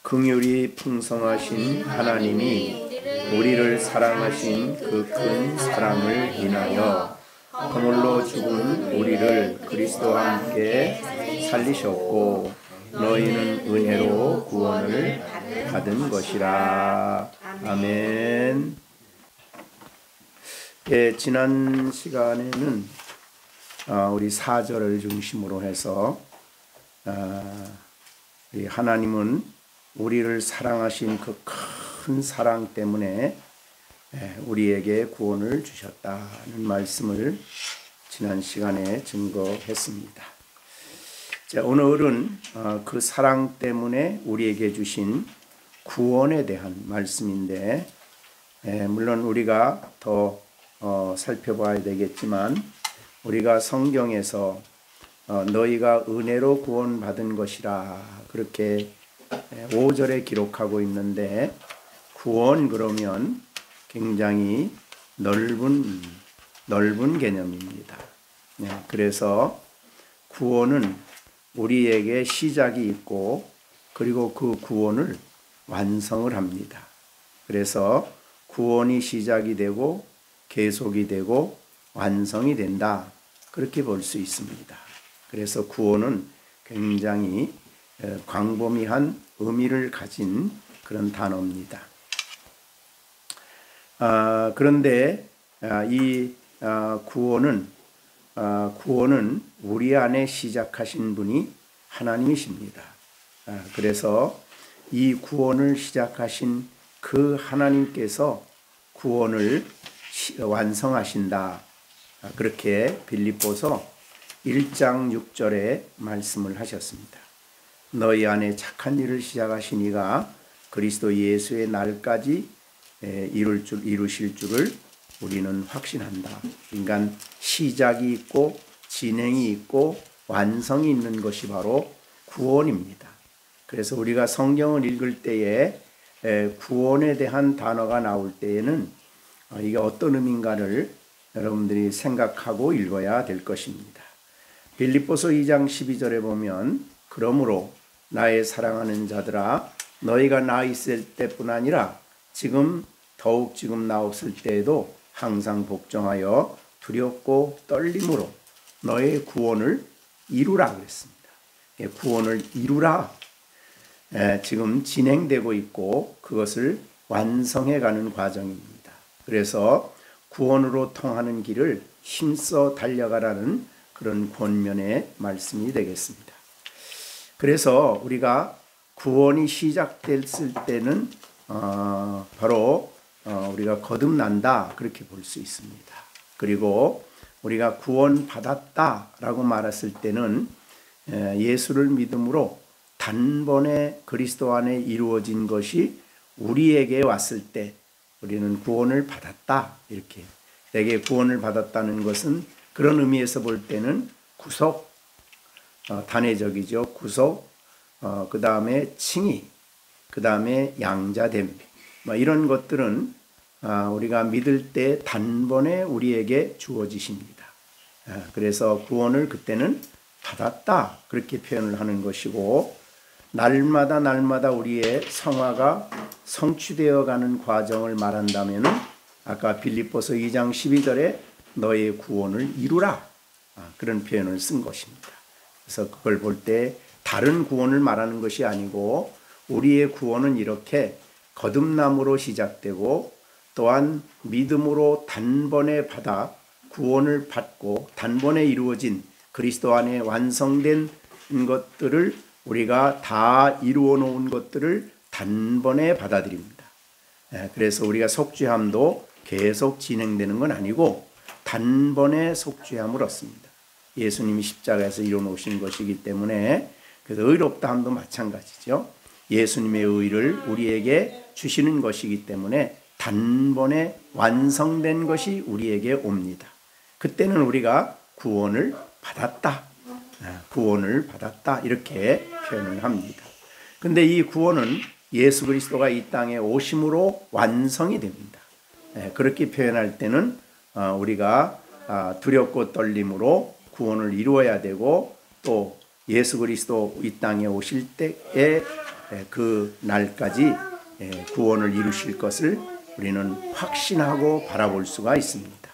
긍휼이 풍성하신 하나님이 우리를 사랑하신 그 큰 사랑을 인하여 허물로 죽은 우리를 그리스도와 함께 살리셨고 너희는 은혜로 구원을 받은 것이라. 아멘. 예, 지난 시간에는 우리 4절을 중심으로 해서 우리 하나님은 우리를 사랑하신 그 큰 사랑 때문에 우리에게 구원을 주셨다는 말씀을 지난 시간에 증거했습니다. 자, 오늘은 그 사랑 때문에 우리에게 주신 구원에 대한 말씀인데, 물론 우리가 더 살펴봐야 되겠지만, 우리가 성경에서 너희가 은혜로 구원받은 것이라 그렇게 5절에 기록하고 있는데, 구원 그러면 굉장히 넓은 개념입니다. 그래서 구원은 우리에게 시작이 있고 그리고 그 구원을 완성을 합니다. 그래서 구원이 시작이 되고 계속이 되고 완성이 된다, 그렇게 볼 수 있습니다. 그래서 구원은 굉장히 광범위한 의미를 가진 그런 단어입니다. 그런데 이 구원은 우리 안에 시작하신 분이 하나님이십니다. 그래서 이 구원을 시작하신 그 하나님께서 구원을 완성하신다, 그렇게 빌립보서 1장 6절에 말씀을 하셨습니다. 너희 안에 착한 일을 시작하신 이가 그리스도 예수의 날까지 이루실 줄을 우리는 확신한다. 그러니까 시작이 있고 진행이 있고 완성이 있는 것이 바로 구원입니다. 그래서 우리가 성경을 읽을 때에 구원에 대한 단어가 나올 때에는 이게 어떤 의미인가를 여러분들이 생각하고 읽어야 될 것입니다. 빌립보서 2장 12절에 보면 그러므로 나의 사랑하는 자들아 너희가 나 있을 때뿐 아니라 더욱 지금 나 없을 때에도 항상 복종하여 두렵고 떨림으로 너의 구원을 이루라 그랬습니다. 구원을 이루라. 지금 진행되고 있고 그것을 완성해가는 과정입니다. 그래서 구원으로 통하는 길을 힘써 달려가라는 그런 권면의 말씀이 되겠습니다. 그래서 우리가 구원이 시작됐을 때는 바로 우리가 거듭난다, 그렇게 볼 수 있습니다. 그리고 우리가 구원받았다라고 말했을 때는 예수를 믿음으로 단번에 그리스도 안에 이루어진 것이 우리에게 왔을 때 우리는 구원을 받았다, 이렇게. 내게 구원을 받았다는 것은 그런 의미에서 볼 때는 구속, 단회적이죠. 구속, 그 다음에 칭의, 그 다음에 양자됨, 이런 것들은 우리가 믿을 때 단번에 우리에게 주어지십니다. 그래서 구원을 그때는 받았다, 그렇게 표현을 하는 것이고, 날마다 우리의 성화가 성취되어 가는 과정을 말한다면 아까 빌립보서 2장 12절에 너의 구원을 이루라, 그런 표현을 쓴 것입니다. 그래서 그걸 볼 때 다른 구원을 말하는 것이 아니고 우리의 구원은 이렇게 거듭남으로 시작되고 또한 믿음으로 단번에 받아 구원을 받고 단번에 이루어진 그리스도 안에 완성된 것들을 우리가 다 이루어 놓은 것들을 단번에 받아들입니다. 그래서 우리가 속죄함도 계속 진행되는 건 아니고 단번에 속죄함을 얻습니다. 예수님이 십자가에서 이루어 놓으신 것이기 때문에, 그래서 의롭다함도 마찬가지죠. 예수님의 의를 우리에게 주시는 것이기 때문에 단번에 완성된 것이 우리에게 옵니다. 그때는 우리가 구원을 받았다, 이렇게 표현을 합니다. 근데 이 구원은 예수 그리스도가 이 땅에 오심으로 완성이 됩니다. 그렇게 표현할 때는 우리가 두렵고 떨림으로 구원을 이루어야 되고, 또 예수 그리스도 이 땅에 오실 때에 그 날까지 구원을 이루실 것을 우리는 확신하고 바라볼 수가 있습니다.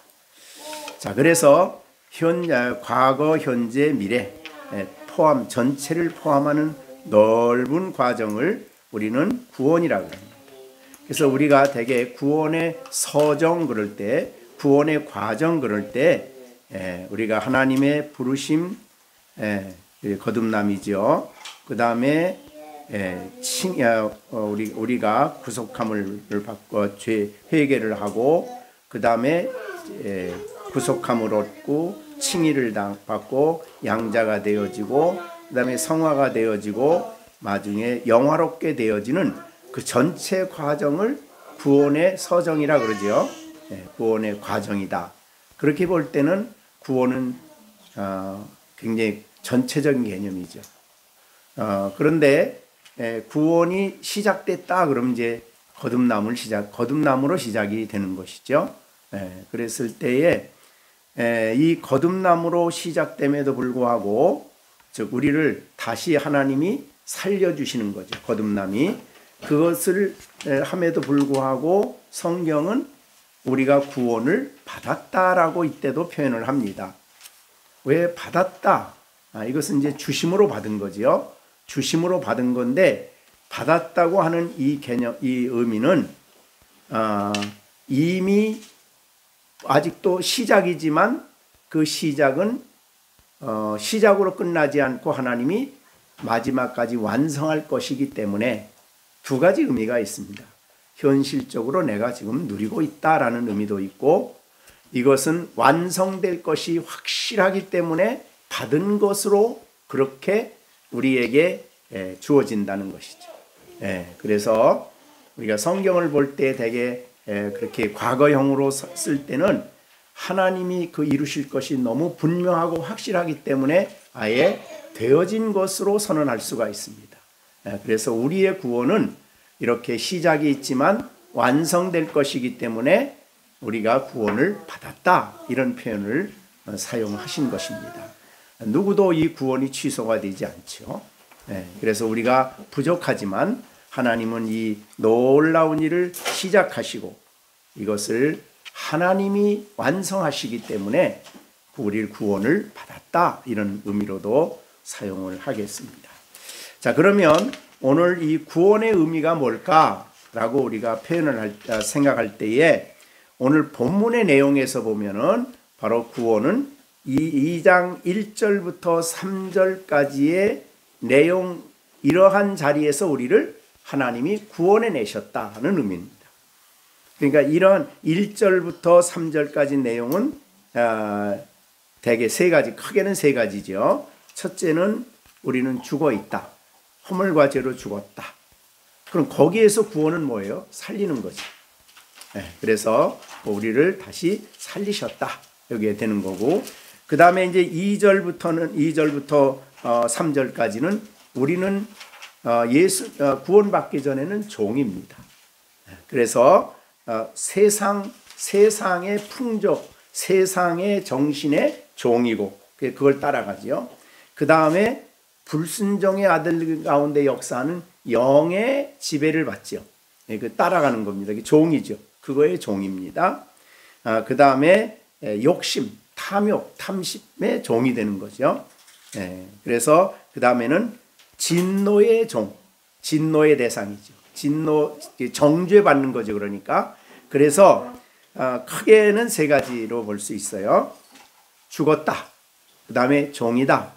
자, 그래서 과거, 현재, 미래 전체를 포함하는 넓은 과정을 우리는 구원이라고 합니다. 그래서 우리가 대개 구원의 서정 그럴 때, 구원의 과정 그럴 때 우리가 하나님의 부르심 거듭남이죠. 그 다음에 우리가 구속함을 받고 죄 회개를 하고, 그 다음에 구속함을 얻고 칭의를 받고 양자가 되어지고, 그 다음에 성화가 되어지고 나중에 영화롭게 되어지는 그 전체 과정을 구원의 서정이라 그러죠. 구원의 과정이다. 그렇게 볼 때는 구원은 굉장히 전체적인 개념이죠. 그런데 구원이 시작됐다 그러면 이제 거듭남으로 시작이 되는 것이죠. 그랬을 때에 이 거듭남으로 시작됨에도 불구하고, 즉 우리를 다시 하나님이 살려주시는 거죠. 거듭남이. 그것을 함에도 불구하고 성경은 우리가 구원을 받았다라고 이때도 표현을 합니다. 왜 받았다? 이것은 이제 주심으로 받은 거지요. 주심으로 받은 건데, 받았다고 하는 이 개념, 이 의미는 이미 아직도 시작이지만 그 시작은 시작으로 끝나지 않고 하나님이 마지막까지 완성할 것이기 때문에 두 가지 의미가 있습니다. 현실적으로 내가 지금 누리고 있다라는 의미도 있고, 이것은 완성될 것이 확실하기 때문에 받은 것으로 그렇게 우리에게 주어진다는 것이죠. 그래서 우리가 성경을 볼 때 되게 그렇게 과거형으로 쓸 때는 하나님이 그 이루실 것이 너무 분명하고 확실하기 때문에 아예 되어진 것으로 선언할 수가 있습니다. 그래서 우리의 구원은 이렇게 시작이 있지만 완성될 것이기 때문에 우리가 구원을 받았다, 이런 표현을 사용하신 것입니다. 누구도 이 구원이 취소가 되지 않죠. 그래서 우리가 부족하지만 하나님은 이 놀라운 일을 시작하시고 이것을 하나님이 완성하시기 때문에 우리 구원을 받았다, 이런 의미로도 사용을 하겠습니다. 자, 그러면 오늘 이 구원의 의미가 뭘까라고 우리가 생각할 때에 오늘 본문의 내용에서 보면은 바로 구원은 이 2장 1절부터 3절까지의 내용, 이러한 자리에서 우리를 하나님이 구원해 내셨다는 의미입니다. 그러니까 이런 1절부터 3절까지 내용은 대개 세 가지, 크게는 세 가지죠. 첫째는 우리는 죽어 있다. 허물과 죄로 죽었다. 그럼 거기에서 구원은 뭐예요? 살리는 거죠. 그래서 우리를 다시 살리셨다, 여기에 되는 거고, 그 다음에 이제 2절부터 3절까지는 우리는 구원받기 전에는 종입니다. 그래서 세상의 풍족, 세상의 정신의 종이고 그걸 따라가지요. 그 다음에 불순종의 아들 가운데 역사하는 영의 지배를 받죠. 그 따라가는 겁니다. 종이죠. 그거의 종입니다. 그 다음에 욕심, 탐욕, 탐심의 종이 되는 거죠. 그래서 그 다음에는 진노의 종, 진노의 대상이죠. 정죄 받는 거죠. 그러니까 그래서 크게는 세 가지로 볼 수 있어요. 죽었다, 그 다음에 종이다,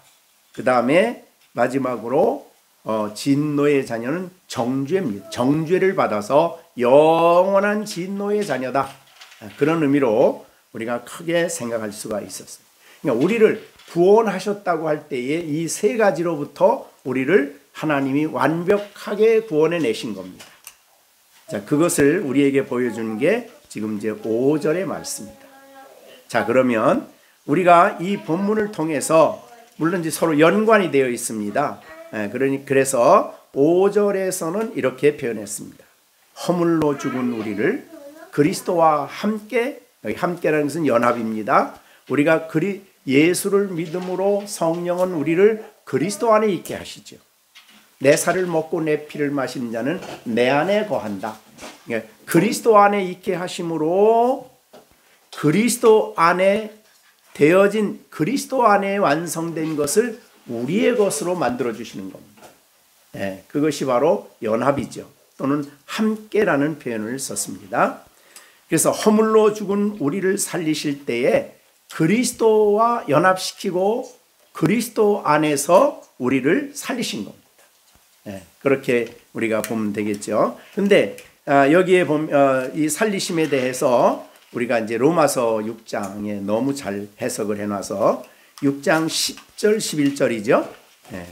그 다음에 마지막으로 진노의 자녀는 정죄입니다. 정죄를 받아서 영원한 진노의 자녀다, 그런 의미로 우리가 크게 생각할 수가 있었어요. 그러니까 우리를 구원하셨다고 할 때에 이 세 가지로부터 우리를 하나님이 완벽하게 구원해 내신 겁니다. 자, 그것을 우리에게 보여주는 게 지금 이제 5절의 말씀입니다. 자, 그러면 우리가 이 본문을 통해서 물론 이제 서로 연관이 되어 있습니다. 그래서 5절에서는 이렇게 표현했습니다. 허물로 죽은 우리를 그리스도와 함께, 여기 함께라는 것은 연합입니다. 우리가 예수를 믿음으로 성령은 우리를 그리스도 안에 있게 하시죠. 내 살을 먹고 내 피를 마시는 자는 내 안에 거한다. 그리스도 안에 있게 하심으로 그리스도 안에 되어진, 그리스도 안에 완성된 것을 우리의 것으로 만들어 주시는 겁니다. 그것이 바로 연합이죠. 또는 함께라는 표현을 썼습니다. 그래서 허물로 죽은 우리를 살리실 때에 그리스도와 연합시키고 그리스도 안에서 우리를 살리신 겁니다. 그렇게 우리가 보면 되겠죠. 근데 여기에 보면 이 살리심에 대해서 우리가 이제 로마서 6장에 너무 잘 해석을 해놔서 6장 10절 11절이죠.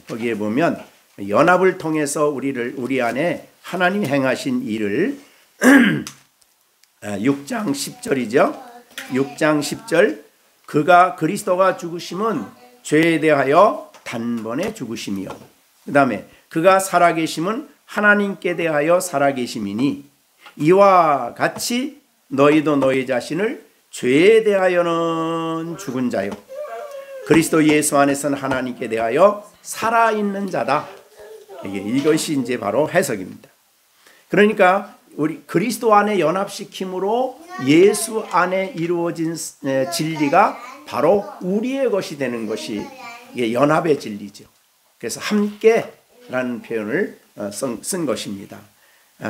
거기에 보면 연합을 통해서 우리 안에 하나님 행하신 일을 6장 10절이죠. 6장 10절 그리스도가 죽으심은 죄에 대하여 단번에 죽으심이요. 그 다음에 그가 살아계심은 하나님께 대하여 살아계심이니 이와 같이 너희도 너희 자신을 죄에 대하여는 죽은 자요 그리스도 예수 안에서는 하나님께 대하여 살아있는 자다. 이것이 이제 바로 해석입니다. 그러니까 우리 그리스도 안에 연합시킴으로 예수 안에 이루어진 진리가 바로 우리의 것이 되는 것이 연합의 진리죠. 그래서 함께라는 표현을 쓴 것입니다.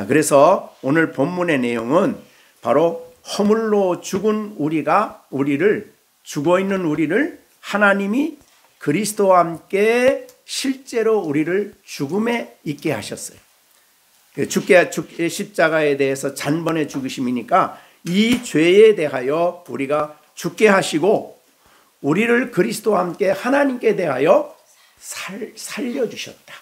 그래서 오늘 본문의 내용은 바로 허물로 죽은 우리를 죽어있는 우리를 하나님이 그리스도와 함께 실제로 우리를 죽음에 있게 하셨어요. 십자가에 대해서 단번에 죽으심이니까 이 죄에 대하여 우리가 죽게 하시고 우리를 그리스도와 함께 하나님께 대하여 살려주셨다.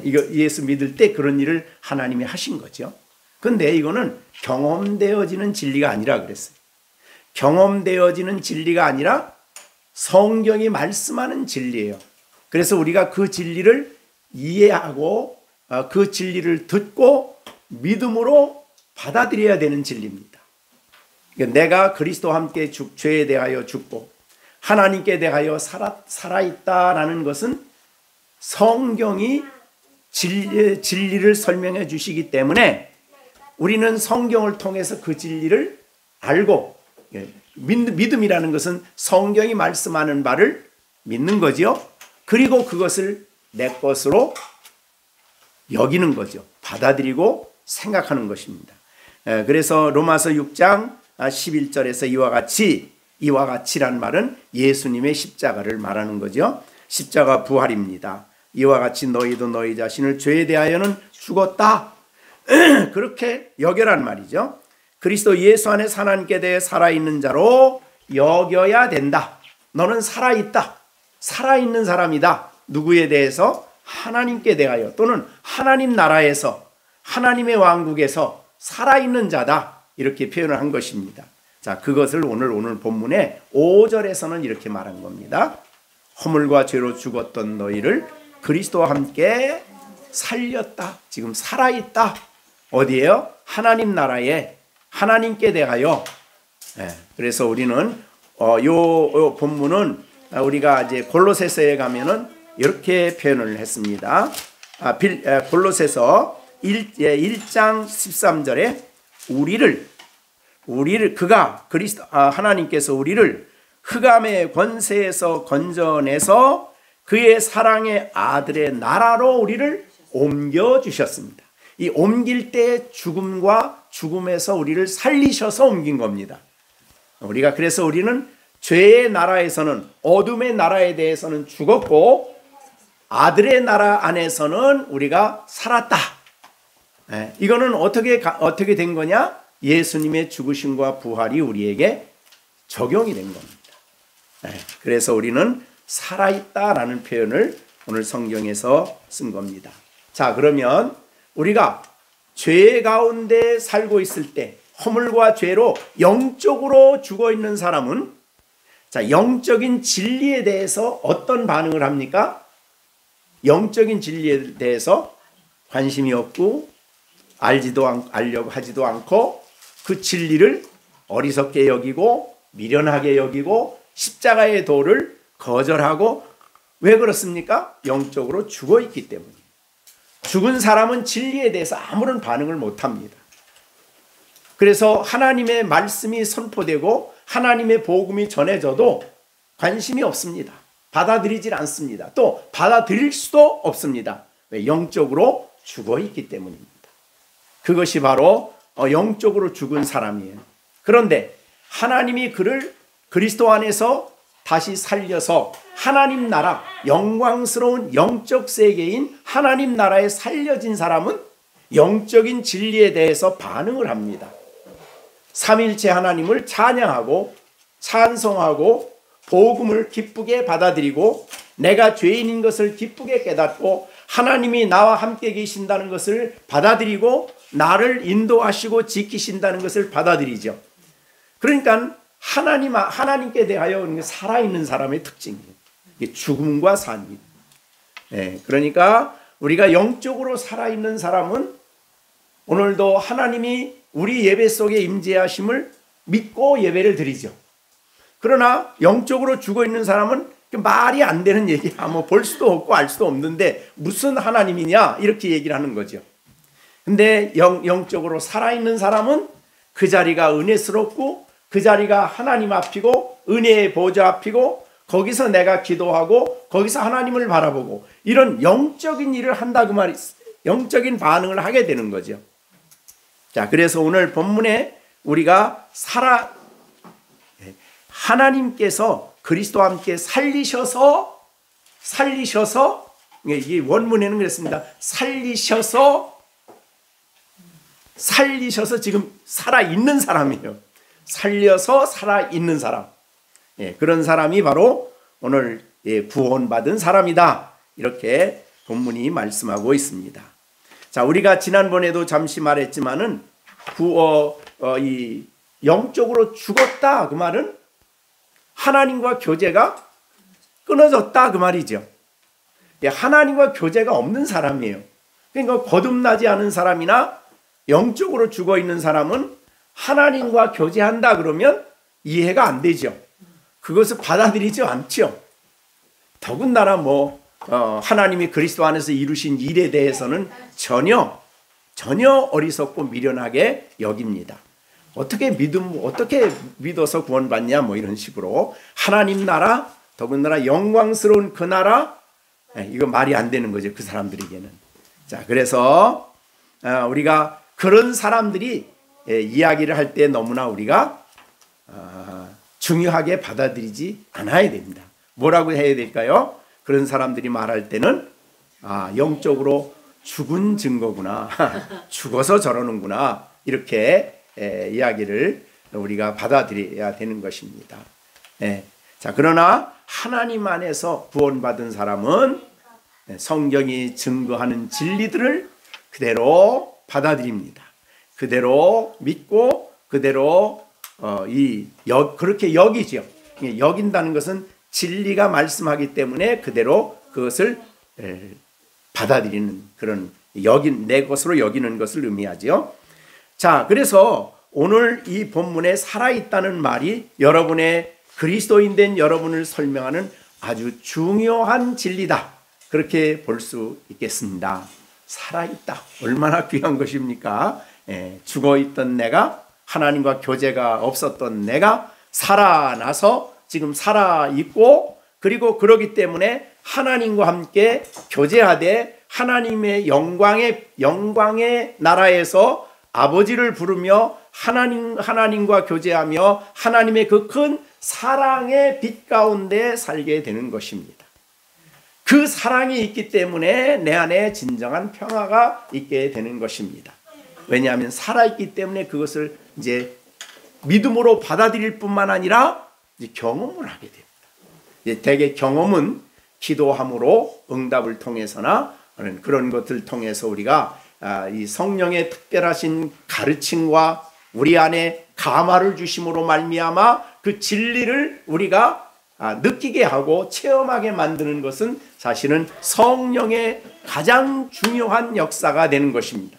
이거 예수 믿을 때 그런 일을 하나님이 하신 거죠. 근데 이거는 경험되어지는 진리가 아니라 그랬어요. 경험되어지는 진리가 아니라 성경이 말씀하는 진리예요. 그래서 우리가 그 진리를 이해하고 그 진리를 듣고 믿음으로 받아들여야 되는 진리입니다. 그러니까 내가 그리스도와 함께 죄에 대하여 죽고 하나님께 대하여 살아있다라는 것은 성경이 진리를 설명해 주시기 때문에 우리는 성경을 통해서 그 진리를 알고, 믿음이라는 것은 성경이 말씀하는 바를 믿는 거죠. 그리고 그것을 내 것으로 여기는 거죠. 받아들이고 생각하는 것입니다. 그래서 로마서 6장 11절에서 이와 같이란 말은 예수님의 십자가를 말하는 거죠. 십자가 부활입니다. 이와 같이 너희도 너희 자신을 죄에 대하여는 죽었다. 그렇게 여겨란 말이죠. 그리스도 예수 안에 하나님께 대해 살아있는 자로 여겨야 된다. 너는 살아있다. 살아있는 사람이다. 누구에 대해서? 하나님께 대하여 또는 하나님 나라에서 하나님의 왕국에서 살아있는 자다. 이렇게 표현을 한 것입니다. 자, 그것을 오늘 본문의 5절에서는 이렇게 말한 겁니다. 허물과 죄로 죽었던 너희를 그리스도와 함께 살렸다. 지금 살아있다. 어디에요? 하나님 나라에 하나님께 대하여. 그래서 우리는 요 본문은 우리가 이제 골로새서에 가면은 이렇게 표현을 했습니다. 골로새서 1장 13절에 우리를 그가 하나님께서 우리를 흑암의 권세에서 건져내서 그의 사랑의 아들의 나라로 우리를 옮겨 주셨습니다. 이 옮길 때 죽음과 죽음에서 우리를 살리셔서 옮긴 겁니다. 그래서 우리는 죄의 나라에서는, 어둠의 나라에 대해서는 죽었고 아들의 나라 안에서는 우리가 살았다. 이거는 어떻게 된 거냐? 예수님의 죽으심과 부활이 우리에게 적용이 된 겁니다. 그래서 우리는 살아있다라는 표현을 오늘 성경에서 쓴 겁니다. 자, 그러면 우리가 죄 가운데 살고 있을 때 허물과 죄로 영적으로 죽어 있는 사람은, 자, 영적인 진리에 대해서 어떤 반응을 합니까? 영적인 진리에 대해서 관심이 없고 알려고 하지도 않고 그 진리를 어리석게 여기고 미련하게 여기고 십자가의 도를 거절하고, 왜 그렇습니까? 영적으로 죽어 있기 때문이에요. 죽은 사람은 진리에 대해서 아무런 반응을 못합니다. 그래서 하나님의 말씀이 선포되고 하나님의 복음이 전해져도 관심이 없습니다. 받아들이질 않습니다. 또 받아들일 수도 없습니다. 왜? 영적으로 죽어있기 때문입니다. 그것이 바로 영적으로 죽은 사람이에요. 그런데 하나님이 그를 그리스도 안에서 다시 살려서 하나님 나라, 영광스러운 영적 세계인 하나님 나라에 살려진 사람은 영적인 진리에 대해서 반응을 합니다. 삼일체 하나님을 찬양하고 찬송하고 복음을 기쁘게 받아들이고 내가 죄인인 것을 기쁘게 깨닫고 하나님이 나와 함께 계신다는 것을 받아들이고 나를 인도하시고 지키신다는 것을 받아들이죠. 그러니까 하나님께 대하여 살아있는 사람의 특징이에요. 이게 죽음과 삶입니다. 그러니까 우리가 영적으로 살아있는 사람은 오늘도 하나님이 우리 예배 속에 임재하심을 믿고 예배를 드리죠. 그러나 영적으로 죽어있는 사람은 말이 안 되는 얘기야. 뭐 볼 수도 없고 알 수도 없는데 무슨 하나님이냐 이렇게 얘기를 하는 거죠. 근데 영적으로 살아있는 사람은 그 자리가 은혜스럽고 그 자리가 하나님 앞이고 은혜의 보좌 앞이고 거기서 내가 기도하고 거기서 하나님을 바라보고 이런 영적인 일을 한다 그 말이 영적인 반응을 하게 되는 거죠. 자, 그래서 오늘 본문에 우리가 하나님께서 그리스도와 함께 살리셔서 이게 원문에는 그랬습니다. 살리셔서 지금 살아있는 사람이에요. 살려서 살아있는 사람. 그런 사람이 바로 오늘 구원받은 사람이다. 이렇게 본문이 말씀하고 있습니다. 자, 우리가 지난번에도 잠시 말했지만은 이 영적으로 죽었다 그 말은 하나님과 교제가 끊어졌다 그 말이죠. 하나님과 교제가 없는 사람이에요. 그러니까 거듭나지 않은 사람이나 영적으로 죽어 있는 사람은 하나님과 교제한다 그러면 이해가 안 되죠. 그것을 받아들이지 않죠. 더군다나 하나님이 그리스도 안에서 이루신 일에 대해서는 전혀 어리석고 미련하게 여깁니다. 어떻게 믿어서 구원받냐 이런 식으로 하나님 나라 더군다나 영광스러운 그 나라 이거 말이 안 되는 거죠. 그 사람들에게는. 자, 그래서 우리가 그런 사람들이 이야기를 할 때 너무나 우리가 중요하게 받아들이지 않아야 됩니다. 뭐라고 해야 될까요? 그런 사람들이 말할 때는 영적으로 죽은 증거구나. 죽어서 저러는구나. 이렇게 이야기를 우리가 받아들여야 되는 것입니다. 자, 그러나 하나님 안에서 구원받은 사람은 성경이 증거하는 진리들을 그대로 받아들입니다. 그대로 믿고 그대로 그렇게 여기죠. 여긴다는 것은 진리가 말씀하기 때문에 그대로 그것을 받아들이는 그런 내 것으로 여기는 것을 의미하죠. 자, 그래서 오늘 이 본문에 살아있다는 말이 여러분의 그리스도인 된 여러분을 설명하는 아주 중요한 진리다. 그렇게 볼 수 있겠습니다. 살아있다. 얼마나 귀한 것입니까? 죽어있던 내가 하나님과 교제가 없었던 내가 살아나서 지금 살아있고 그리고 그러기 때문에 하나님과 함께 교제하되 하나님의 영광의 나라에서 아버지를 부르며 하나님과 교제하며 하나님의 그 큰 사랑의 빛 가운데 살게 되는 것입니다. 그 사랑이 있기 때문에 내 안에 진정한 평화가 있게 되는 것입니다. 왜냐하면 살아있기 때문에 그것을 이제 믿음으로 받아들일 뿐만 아니라 이제 경험을 하게 됩니다. 이제 대개 경험은 기도함으로 응답을 통해서나 그런 것들을 통해서 우리가 이 성령의 특별하신 가르침과 우리 안에 감화를 주심으로 말미암아 그 진리를 우리가 느끼게 하고 체험하게 만드는 것은 사실은 성령의 가장 중요한 역사가 되는 것입니다.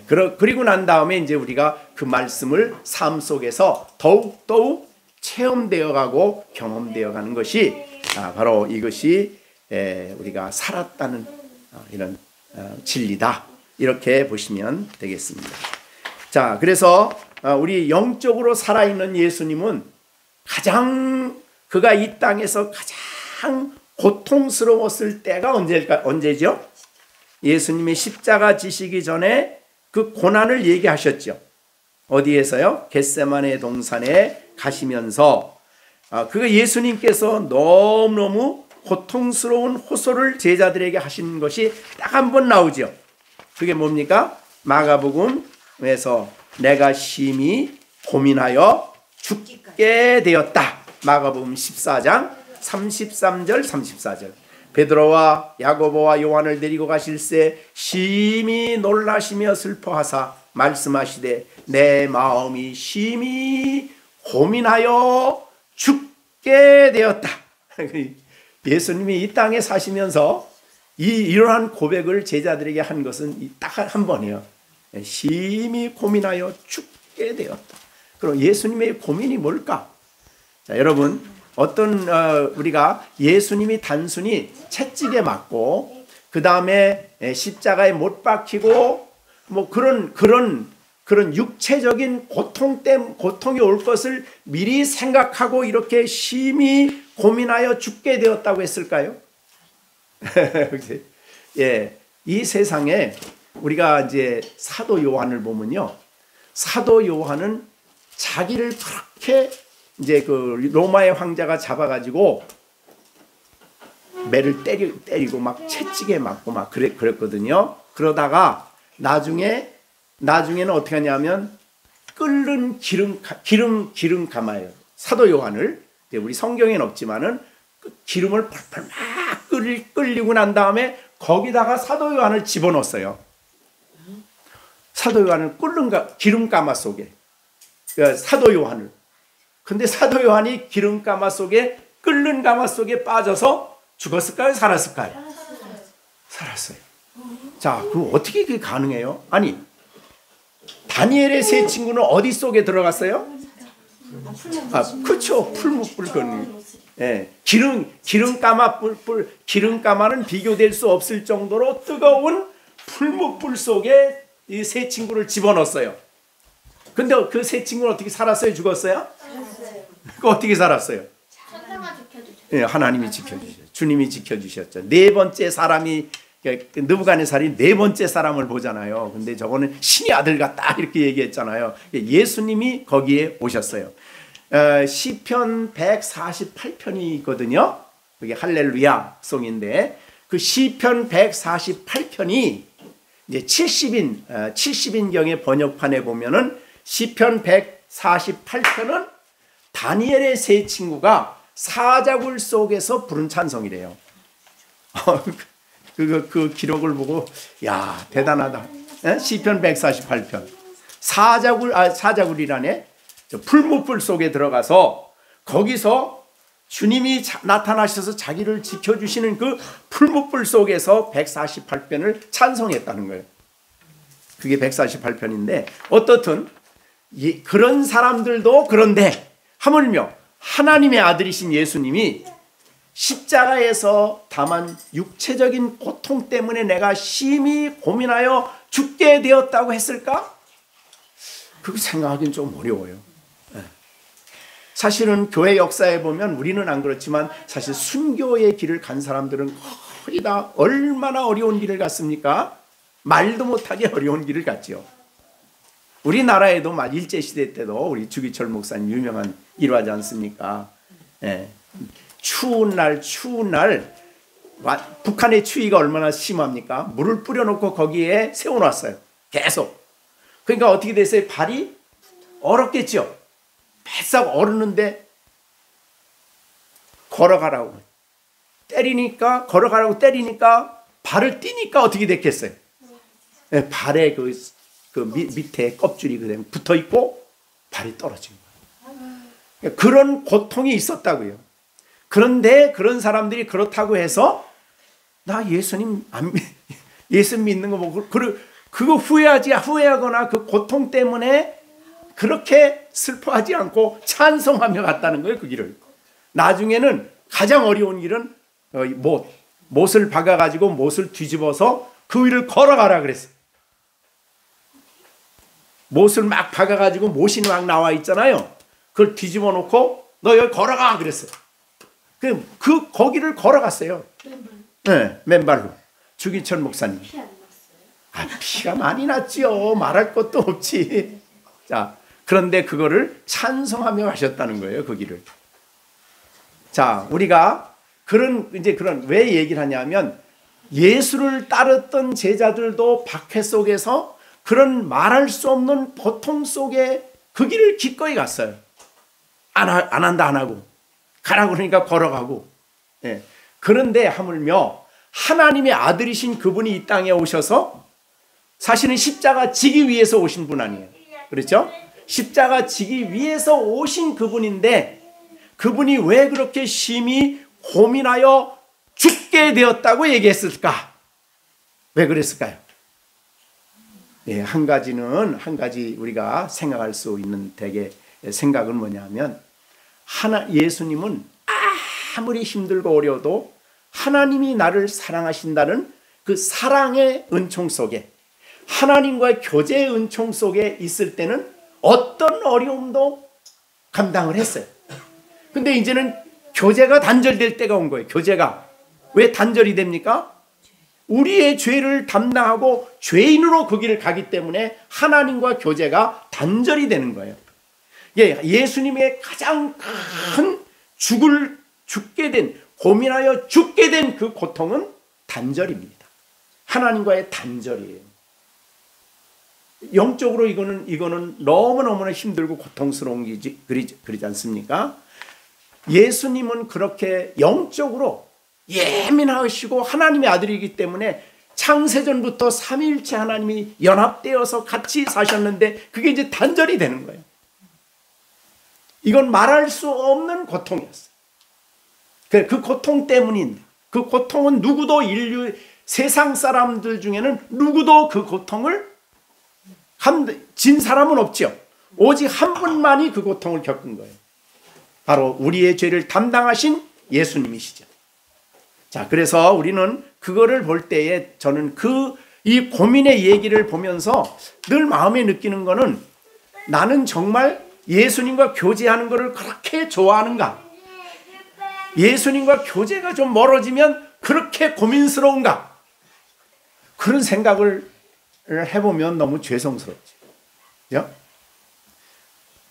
그리고 난 다음에 이제 우리가 그 말씀을 삶 속에서 더욱 체험되어 가고 경험되어 가는 것이 바로 이것이 우리가 살았다는 이런 진리다. 이렇게 보시면 되겠습니다. 자, 그래서 우리 영적으로 살아있는 예수님은 그가 이 땅에서 가장 고통스러웠을 때가 언제죠? 예수님이 십자가 지시기 전에 그 고난을 얘기하셨죠. 어디에서요? 겟세마네 동산에 가시면서 그 예수님께서 너무너무 고통스러운 호소를 제자들에게 하신 것이 딱 한 번 나오죠. 그게 뭡니까? 마가복음에서 내가 심히 고민하여 죽게 되었다. 마가복음 14장 33절 34절. 베드로와 야고보와 요한을 데리고 가실새 심히 놀라시며 슬퍼하사 말씀하시되 내 마음이 심히 고민하여 죽게 되었다. 예수님이 이 땅에 사시면서 이러한 고백을 제자들에게 한 것은 딱 한 번이에요. 심히 고민하여 죽게 되었다. 그럼 예수님의 고민이 뭘까? 자, 여러분, 우리가 예수님이 단순히 채찍에 맞고 그 다음에 십자가에 못 박히고 뭐 그런 육체적인 고통이 올 것을 미리 생각하고 이렇게 심히 고민하여 죽게 되었다고 했을까요? 예, 이 세상에 우리가 이제 사도 요한을 보면요, 사도 요한은 자기를 그렇게 이제 그 로마의 황자가 잡아가지고 매를 때리고 막 채찍에 맞고 막 그랬거든요. 그러다가 나중에는 어떻게 하냐면 끓는 기름 감아요. 사도 요한을 우리 성경에는 없지만은 기름을 펄펄 막 끓이고 난 다음에 거기다가 사도 요한을 집어넣었어요. 사도 요한을 끓는 기름 가마 속에 사도 요한을. 근데 사도 요한이 기름 가마 속에 끓는 가마 속에 빠져서 죽었을까요? 살았을까요? 살았어요. 자, 그럼 어떻게 그게 가능해요? 아니, 다니엘의 세 친구는 어디 속에 들어갔어요? 그렇죠. 풀무불 건. 예, 기름 가마는 비교될 수 없을 정도로 뜨거운 풀무불 속에 이 세 친구를 집어넣었어요. 근데 그 세 친구는 어떻게 살았어요? 죽었어요? 그 어떻게 살았어요? 예, 하나님이 지켜주셨죠. 주님이 지켜주셨죠. 네 번째 사람이 느부갓네살이 네 번째 사람을 보잖아요. 근데 저거는 신의 아들 같다 이렇게 얘기했잖아요. 예수님이 거기에 오셨어요. 시편 148편이 있거든요. 그게 할렐루야 송인데 그 시편 148편이 이제 70인경의 번역판에 보면은 시편 148편은 다니엘의 세 친구가 사자굴 속에서 부른 찬송이래요. 그 기록을 보고 야 대단하다. 시편 148편 사자굴이라네. 풀무불 속에 들어가서 거기서 주님이 나타나셔서 자기를 지켜주시는 그 풀무불 속에서 148편을 찬송했다는 거예요. 그게 148편인데 어떻든 그런 사람들도 그런데 하물며 하나님의 아들이신 예수님이 십자가에서 다만 육체적인 고통 때문에 내가 심히 고민하여 죽게 되었다고 했을까? 그거 생각하기는 좀 어려워요. 사실은 교회 역사에 보면 우리는 안 그렇지만 사실 순교의 길을 간 사람들은 거의 다 얼마나 어려운 길을 갔습니까? 말도 못하게 어려운 길을 갔죠. 우리나라에도 일제시대 때도 우리 주기철 목사님 유명한 일화지 않습니까? 예. 추운 날 북한의 추위가 얼마나 심합니까? 물을 뿌려놓고 거기에 세워놨어요. 계속. 그러니까 어떻게 됐어요? 발이 얼었겠죠. 바싹 얼었는데 걸어가라고 때리니까 발을 띄니까 어떻게 됐겠어요? 네, 발에 그 밑에 껍질이 그대로 붙어 있고 발이 떨어진 거예요. 그런 고통이 있었다고요. 그런데 그런 사람들이 그렇다고 해서 나 예수님 믿는 거 보고 그거 후회하거나 그 고통 때문에 그렇게 슬퍼하지 않고 찬송하며 갔다는 거예요. 그 길을. 나중에는 가장 어려운 길은 못을 박아가지고 못을 뒤집어서 그 위를 걸어가라 그랬어요. 못을 막 박아가지고 못이 막 나와 있잖아요. 그걸 뒤집어 놓고 너 여기 걸어가 그랬어요. 거기를 걸어갔어요. 네, 맨발로. 주기철 목사님. 피 안 났어요? 피가 많이 났지요. 말할 것도 없지. 자, 그런데 그거를 찬송하며 가셨다는 거예요. 그 길을. 자, 우리가 그런 왜 얘기를 하냐면 예수를 따랐던 제자들도 박해 속에서 그런 말할 수 없는 고통 속에 그 길을 기꺼이 갔어요. 안 한다 안 하고 가라고 그러니까 걸어가고. 예. 그런데 하물며 하나님의 아들이신 그분이 이 땅에 오셔서 사실은 십자가 지기 위해서 오신 분 아니에요. 그렇죠? 십자가 지기 위해서 오신 그분인데 그분이 왜 그렇게 심히 고민하여 죽게 되었다고 얘기했을까? 왜 그랬을까요? 예, 한 가지 우리가 생각할 수 있는 대개 생각은 뭐냐면 예수님은 아무리 힘들고 어려워도 하나님이 나를 사랑하신다는 그 사랑의 은총 속에 하나님과의 교제의 은총 속에 있을 때는 어떤 어려움도 감당을 했어요. 근데 이제는 교제가 단절될 때가 온 거예요. 교제가. 왜 단절이 됩니까? 우리의 죄를 담당하고 죄인으로 그 길을 가기 때문에 하나님과 교제가 단절이 되는 거예요. 예수님의 가장 큰 죽게 된, 고민하여 죽게 된 그 고통은 단절입니다. 하나님과의 단절이에요. 영적으로 이거는 너무너무나 힘들고 고통스러운 일이지, 그러지 않습니까? 예수님은 그렇게 영적으로 예민하시고 하나님의 아들이기 때문에 창세전부터 삼위일체 하나님이 연합되어서 같이 사셨는데 그게 이제 단절이 되는 거예요. 이건 말할 수 없는 고통이었어요. 그 고통 때문인데 그 고통은 누구도 세상 사람들 중에는 누구도 그 고통을 진 사람은 없죠. 오직 한 분만이 그 고통을 겪은 거예요. 바로 우리의 죄를 담당하신 예수님이시죠. 자, 그래서 우리는 그거를 볼 때에 저는 이 고민의 얘기를 보면서 늘 마음에 느끼는 거는 나는 정말 예수님과 교제하는 것을 그렇게 좋아하는가? 예수님과 교제가 좀 멀어지면 그렇게 고민스러운가? 그런 생각을 해보면 너무 죄송스럽죠. 그죠?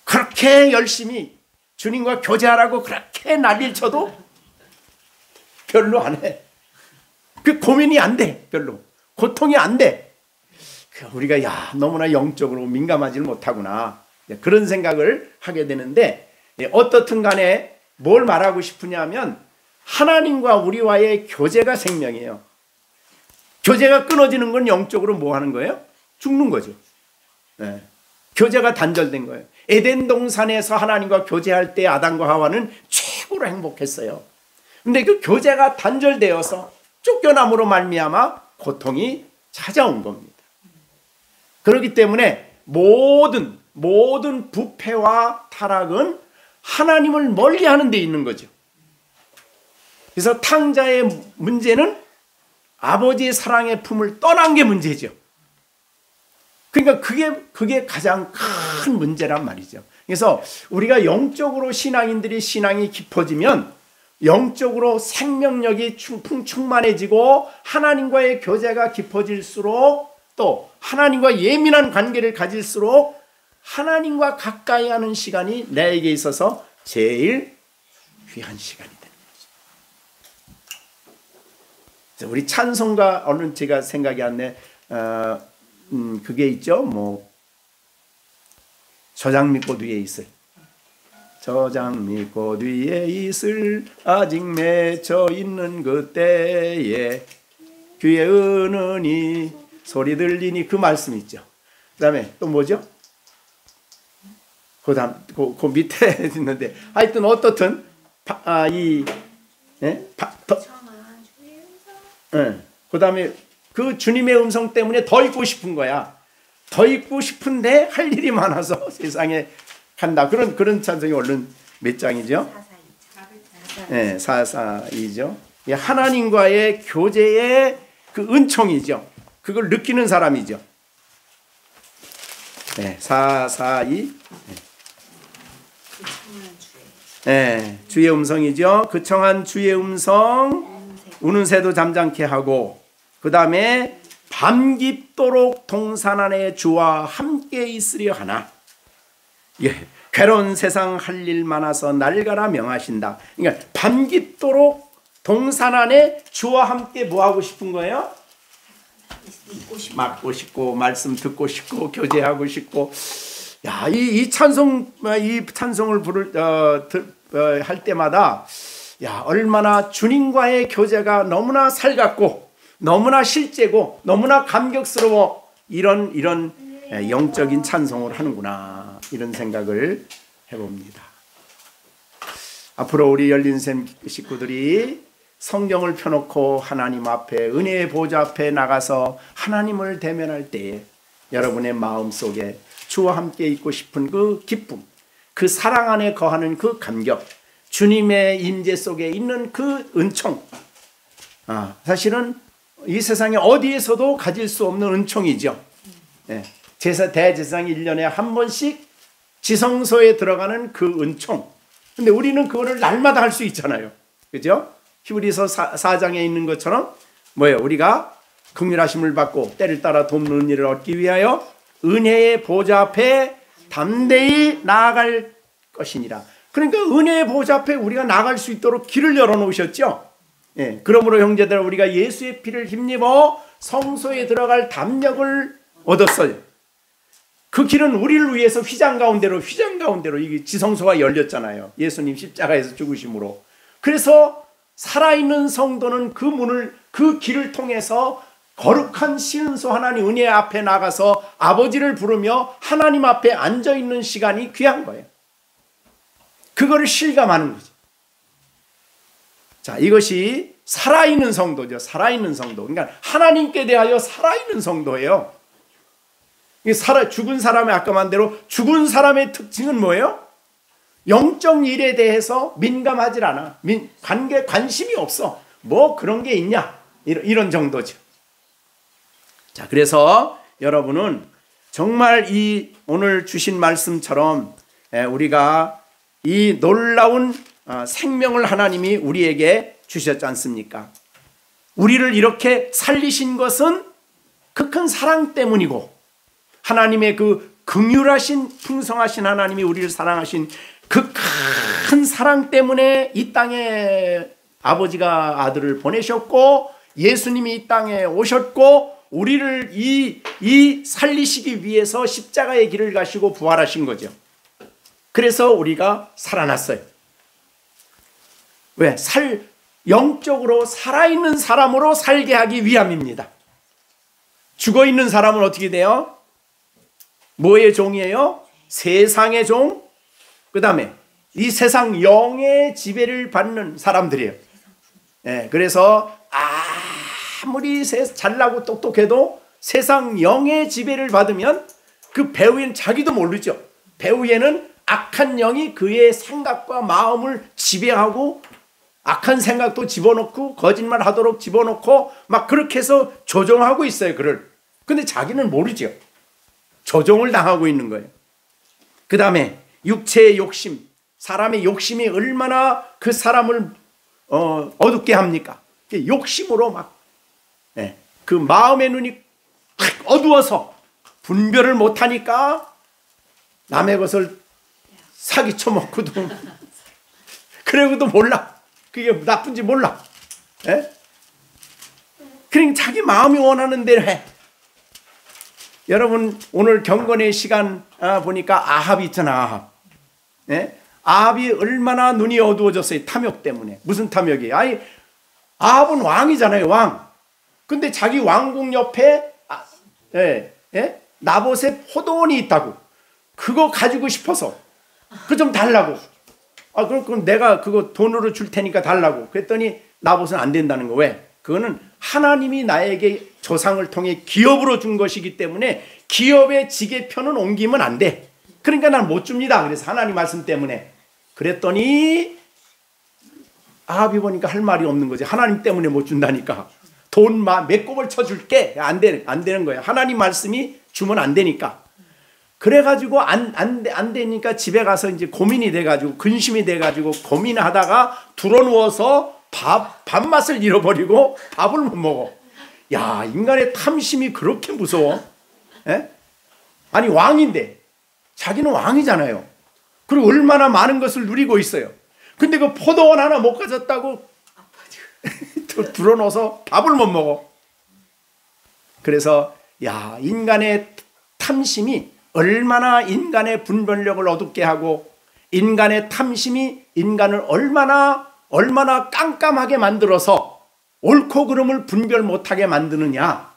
그렇게 열심히 주님과 교제하라고 그렇게 난리를 쳐도 별로 안 해. 그 고민이 안 돼. 별로. 고통이 안 돼. 우리가 너무나 영적으로 민감하지를 못하구나. 그런 생각을 하게 되는데 어떻든 간에 뭘 말하고 싶으냐면 하나님과 우리와의 교제가 생명이에요. 교제가 끊어지는 건 영적으로 뭐 하는 거예요? 죽는 거죠. 네. 교제가 단절된 거예요. 에덴 동산에서 하나님과 교제할 때 아담과 하와는 최고로 행복했어요. 근데 그 교제가 단절되어서 쫓겨남으로 말미암아 고통이 찾아온 겁니다. 그렇기 때문에 모든 부패와 타락은 하나님을 멀리하는 데 있는 거죠. 그래서 탕자의 문제는 아버지의 사랑의 품을 떠난 게 문제죠. 그러니까 그게 가장 큰 문제란 말이죠. 그래서 우리가 영적으로 신앙인들이 신앙이 깊어지면 영적으로 생명력이 충만해지고 하나님과의 교제가 깊어질수록 또 하나님과 예민한 관계를 가질수록 하나님과 가까이 하는 시간이 나에게 있어서 제일 귀한 시간이 되는 거죠. 우리 찬송가 오늘 제가 생각이 안 나. 그게 있죠. 저장 밑꽃 위에 있을. 저장 밑꽃 위에 있을 아직 맺혀 있는 그때에 귀에 은은히 소리 들리니 그 말씀 있죠. 그 다음에 또 뭐죠? 그 밑에 있는데 하여튼 어떻든 그 다음에 그 주님의 음성 때문에 더 있고 싶은 거야. 더 있고 싶은데 할 일이 많아서 세상에 간다. 그런 찬송이 얼른 몇 장이죠? 442죠. 하나님과의 교제의 그 은총이죠. 그걸 느끼는 사람이죠. 네, 442. 네, 주의 음성이죠. 그 청한 주의 음성, 우는 새도 잠잠케 하고, 그 다음에 밤 깊도록 동산 안에 주와 함께 있으려 하나. 예, 괴로운 세상 할 일 많아서 날가라 명하신다. 그러니까 밤 깊도록 동산 안에 주와 함께 뭐 하고 싶은 거예요? 맡고 싶고 말씀 듣고 싶고 교제하고 싶고. 야, 이 찬송을 할 때마다 야, 얼마나 주님과의 교제가 너무나 살갑고 너무나 실제고 너무나 감격스러워. 이런 영적인 찬송을 하는구나, 이런 생각을 해봅니다. 앞으로 우리 열린샘 식구들이 성경을 펴놓고 하나님 앞에, 은혜의 보좌 앞에 나가서 하나님을 대면할 때에 여러분의 마음속에 주와 함께 있고 싶은 그 기쁨, 그 사랑 안에 거하는 그 감격, 주님의 임재 속에 있는 그 은총, 사실은 이 세상에 어디에서도 가질 수 없는 은총이죠. 예. 대제사장이 1년에 한 번씩 지성소에 들어가는 그 은총. 근데 우리는 그거를 날마다 할 수 있잖아요. 그죠? 히브리서 4장에 있는 것처럼 뭐예요? 우리가 긍휼하심을 받고 때를 따라 돕는 일을 얻기 위하여 은혜의 보좌 앞에 담대히 나아갈 것이니라. 그러니까 은혜의 보좌 앞에 우리가 나아갈 수 있도록 길을 열어놓으셨죠. 예, 그러므로 형제들, 우리가 예수의 피를 힘입어 성소에 들어갈 담력을 얻었어요. 그 길은 우리를 위해서 휘장 가운데로 이 지성소가 열렸잖아요. 예수님 십자가에서 죽으심으로. 그래서 살아있는 성도는 그 길을 통해서 거룩한 시은소 하나님 은혜 앞에 나가서 아버지를 부르며 하나님 앞에 앉아있는 시간이 귀한 거예요. 그거를 실감하는 거죠. 자, 이것이 살아있는 성도죠. 살아있는 성도. 그러니까 하나님께 대하여 살아있는 성도예요. 죽은 사람의, 아까 만 대로 죽은 사람의 특징은 뭐예요? 영적 일에 대해서 민감하지 않아. 관심이 없어. 뭐 그런 게 있냐? 이런 정도죠. 자, 그래서 여러분은 정말 이 오늘 주신 말씀처럼 우리가 이 놀라운 생명을 하나님이 우리에게 주셨지 않습니까? 우리를 이렇게 살리신 것은 그 큰 사랑 때문이고, 하나님의 그 긍휼하신 풍성하신 하나님이 우리를 사랑하신 그 큰 사랑 때문에 이 땅에 아버지가 아들을 보내셨고, 예수님이 이 땅에 오셨고, 우리를 이 살리시기 위해서 십자가의 길을 가시고 부활하신 거죠. 그래서 우리가 살아났어요. 왜? 영적으로 살아있는 사람으로 살게 하기 위함입니다. 죽어있는 사람은 어떻게 돼요? 뭐의 종이에요? 세상의 종, 그 다음에 이 세상 영의 지배를 받는 사람들이에요. 네, 그래서 아무리 잘나고 똑똑해도 세상 영의 지배를 받으면 그 배후에는 자기도 모르죠. 배후에는 악한 영이 그의 생각과 마음을 지배하고 악한 생각도 집어넣고 거짓말하도록 집어넣고 막 그렇게 해서 조종하고 있어요, 그를. 근데 자기는 모르죠. 조종을 당하고 있는 거예요. 그 다음에 육체의 욕심, 사람의 욕심이 얼마나 그 사람을 어둡게 합니까? 욕심으로 막 그 마음의 눈이 어두워서 분별을 못하니까 남의 것을 사기 쳐먹고도 그래도 몰라. 그게 나쁜지 몰라. 그러니까 자기 마음이 원하는 대로 해. 여러분, 오늘 경건의 시간 보니까 아합이 있잖아. 아합이 얼마나 눈이 어두워졌어요. 탐욕 때문에. 무슨 탐욕이에요? 아합은 왕이잖아요, 왕. 근데 자기 왕궁 옆에 나봇의 포도원이 있다고. 그거 가지고 싶어서 그거 좀 달라고. 그럼 내가 그거 돈으로 줄 테니까 달라고. 그랬더니 나봇은 안 된다는 거. 왜? 그거는 하나님이 나에게 조상을 통해 기업으로 준 것이기 때문에 기업의 지게편은 옮기면 안 돼. 그러니까 난 못 줍니다. 그래서 하나님 말씀 때문에. 그랬더니 아합이 보니까 할 말이 없는 거지. 하나님 때문에 못 준다니까. 돈 몇 곱을 쳐줄게. 안 되는 거예요. 하나님 말씀이 주면 안 되니까. 그래가지고 안 되니까 집에 가서 이제 고민이 돼가지고 근심이 돼가지고 고민하다가 들어누워서 밥맛을 잃어버리고 밥을 못 먹어. 야, 인간의 탐심이 그렇게 무서워? 에? 아니, 왕인데 자기는 왕이잖아요. 그리고 얼마나 많은 것을 누리고 있어요. 근데 그 포도원 하나 못 가졌다고 들어놓아서 밥을 못 먹어. 그래서 야, 인간의 탐심이 얼마나 인간의 분별력을 어둡게 하고 인간의 탐심이 인간을 얼마나 깜깜하게 만들어서 옳고 그름을 분별 못하게 만드느냐.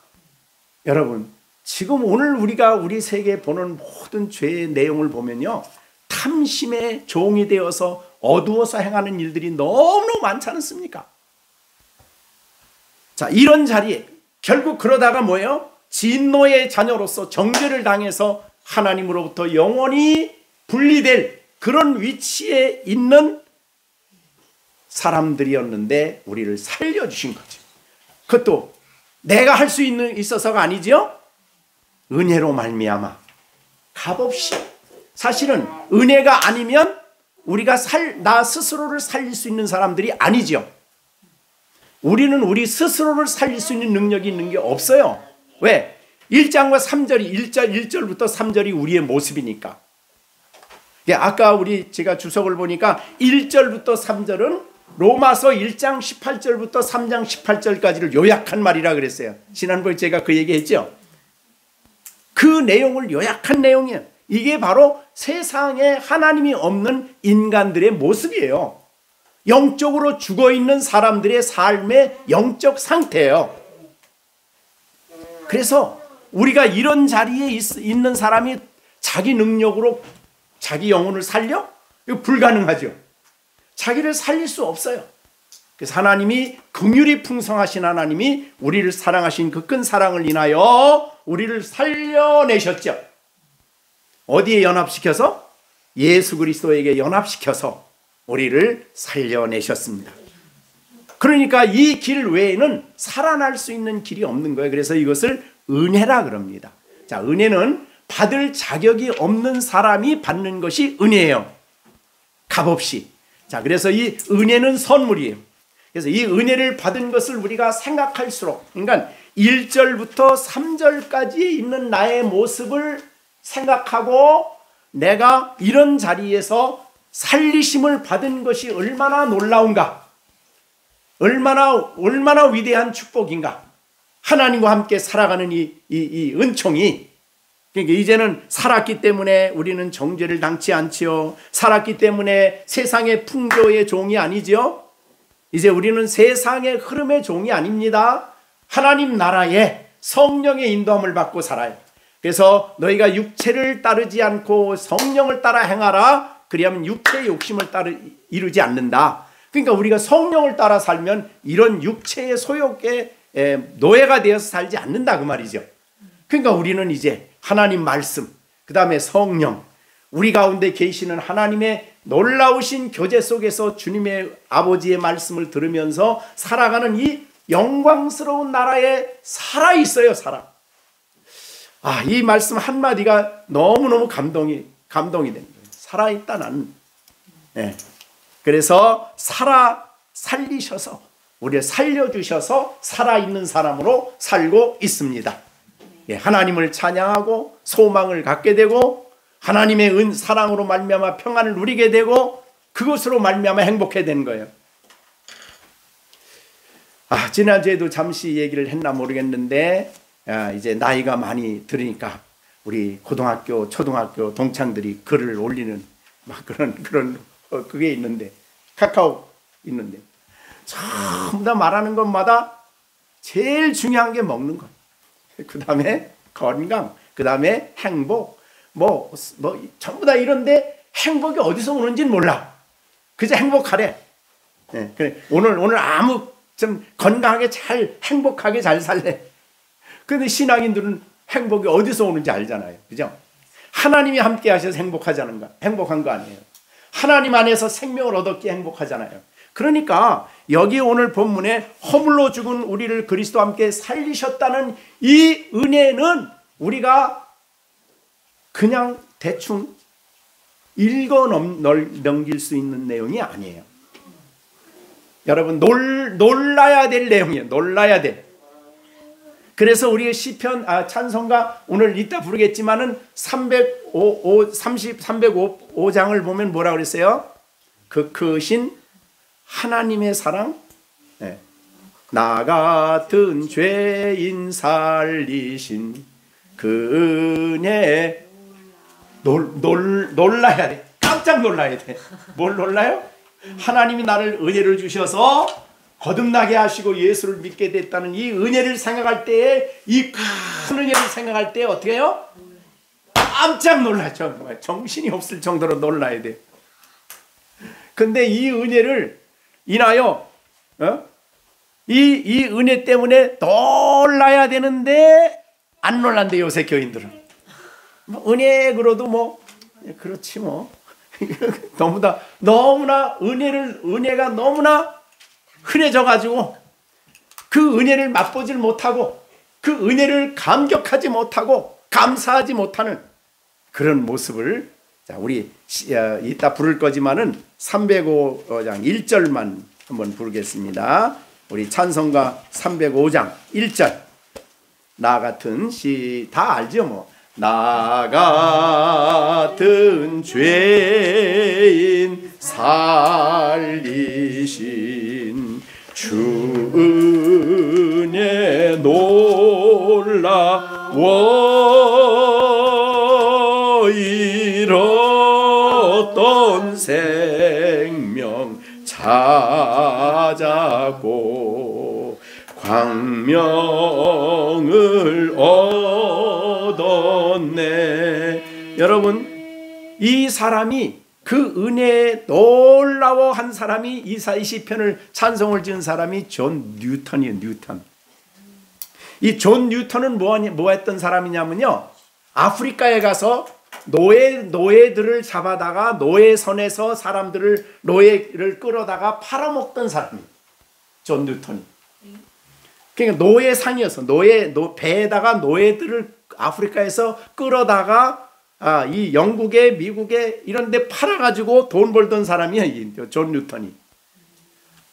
여러분, 지금 오늘 우리 세계에 보는 모든 죄의 내용을 보면요, 탐심의 종이 되어서 어두워서 행하는 일들이 너무너무 많지 않습니까? 자, 이런 자리에 결국 그러다가 뭐예요? 진노의 자녀로서 정죄를 당해서 하나님으로부터 영원히 분리될 그런 위치에 있는 사람들이었는데 우리를 살려주신 거죠. 그것도 내가 할 수 있어서가 아니죠. 은혜로 말미암아 값없이. 사실은 은혜가 아니면 우리가 나 스스로를 살릴 수 있는 사람들이 아니죠. 우리는 우리 스스로를 살릴 수 있는 능력이 있는 게 없어요. 왜? 1장과 3절이 1절부터 3절이 우리의 모습이니까. 아까 제가 주석을 보니까 1절부터 3절은 로마서 1장 18절부터 3장 18절까지를 요약한 말이라 그랬어요. 지난번에 제가 그 얘기했죠. 그 내용을 요약한 내용이에요. 이게 바로 세상에 하나님이 없는 인간들의 모습이에요. 영적으로 죽어있는 사람들의 삶의 영적 상태예요. 그래서 우리가 이런 자리에 있는 사람이 자기 능력으로 자기 영혼을 살려? 이거 불가능하죠. 자기를 살릴 수 없어요. 그래서 하나님이 긍휼이 풍성하신 하나님이 우리를 사랑하신 그 큰 사랑을 인하여 우리를 살려내셨죠. 어디에 연합시켜서? 예수 그리스도에게 연합시켜서 우리를 살려내셨습니다. 그러니까 이 길 외에는 살아날 수 있는 길이 없는 거예요. 그래서 이것을 은혜라 그럽니다. 자, 은혜는 받을 자격이 없는 사람이 받는 것이 은혜예요. 값없이. 자, 그래서 이 은혜는 선물이에요. 그래서 이 은혜를 받은 것을 우리가 생각할수록, 그러니까 1절부터 3절까지에 있는 나의 모습을 생각하고 내가 이런 자리에서 살리심을 받은 것이 얼마나 놀라운가, 얼마나 위대한 축복인가. 하나님과 함께 살아가는 이 은총이, 그러니까 이제는 살았기 때문에 우리는 정죄를 당치 않지요. 살았기 때문에 세상의 풍조의 종이 아니지요. 이제 우리는 세상의 흐름의 종이 아닙니다. 하나님 나라에 성령의 인도함을 받고 살아요. 그래서 너희가 육체를 따르지 않고 성령을 따라 행하라. 그리하면 육체의 욕심을 이루지 않는다. 그러니까 우리가 성령을 따라 살면 이런 육체의 소욕에 노예가 되어서 살지 않는다 그 말이죠. 그러니까 우리는 이제 하나님 말씀, 그 다음에 성령, 우리 가운데 계시는 하나님의 놀라우신 교제 속에서 주님의 아버지의 말씀을 들으면서 살아가는 이 영광스러운 나라에 살아있어요. 이 말씀 한마디가 너무너무 감동이 됩니다. 살아있다 나는. 네. 그래서 살리셔서 우리를 살려주셔서 살아있는 사람으로 살고 있습니다. 하나님을 찬양하고 소망을 갖게 되고 하나님의 사랑으로 말미암아 평안을 누리게 되고 그것으로 말미암아 행복해야 되는 거예요. 지난주에도 잠시 얘기를 했나 모르겠는데 이제 나이가 많이 들으니까 우리 고등학교, 초등학교 동창들이 글을 올리는 막 그런 그게 있는데, 카카오 있는데 전부 다 말하는 것마다 제일 중요한 게 먹는 것, 그 다음에 건강, 그 다음에 행복, 뭐 전부 다 이런데 행복이 어디서 오는지는 몰라. 그저 행복하래. 네, 그래. 오늘 좀 건강하게 잘 행복하게 잘 살래. 근데 신앙인들은 행복이 어디서 오는지 알잖아요. 그죠? 하나님이 함께 하셔서 행복한 거 아니에요. 하나님 안에서 생명을 얻었기에 행복하잖아요. 그러니까 여기 오늘 본문에 허물로 죽은 우리를 그리스도와 함께 살리셨다는 이 은혜는 우리가 그냥 대충 읽어 넘길 수 있는 내용이 아니에요. 여러분 놀라야 될 내용이에요. 놀라야 돼. 그래서 우리 시편 찬송가 오늘 이따 부르겠지만은 305장을 보면 뭐라 그랬어요? 그 크신 하나님의 사랑, 네. 나 같은 죄인 살리신 그 은혜 놀라야 돼. 깜짝 놀라야 돼. 뭘 놀라요? 하나님이 나를 은혜를 주셔서 거듭나게 하시고 예수를 믿게 됐다는 이 은혜를 생각할 때에, 이 큰 은혜를 생각할 때 어떻게 해요? 깜짝 놀라죠. 정신이 없을 정도로 놀라야 돼. 근데 이 은혜를 인하여 이 은혜 때문에 놀라야 되는데 안 놀란대. 요새 교인들은 은혜 그러도 그렇지 너무나 은혜가 너무나 흔해져 가지고 그 은혜를 맛보질 못하고 그 은혜를 감격하지 못하고 감사하지 못하는 그런 모습을, 자, 우리 이따 부를 거지만은 305장 1절만 한번 부르겠습니다. 우리 찬송가 305장 1절. 나 같은 다 알죠 나 같은 죄인 살리신 주 은혜 놀라워 잃었던 생명 찾았고 광명을 얻었네. 여러분, 이 사람이 그 은혜에 놀라워한 사람이 이 시편을 찬송을 지은 사람이 존 뉴턴이에요. 뉴턴. 이 존 뉴턴은 뭐 했던 사람이냐면요, 아프리카에 가서 노예들을 잡아다가 노예선에서 노예를 끌어다가 팔아먹던 사람이에요. 존 뉴턴이. 그러니까 노예상이어서 배에다가 노예들을 아프리카에서 끌어다가 이 영국에 미국에 이런 데 팔아가지고 돈 벌던 사람이에요. 존 뉴턴이.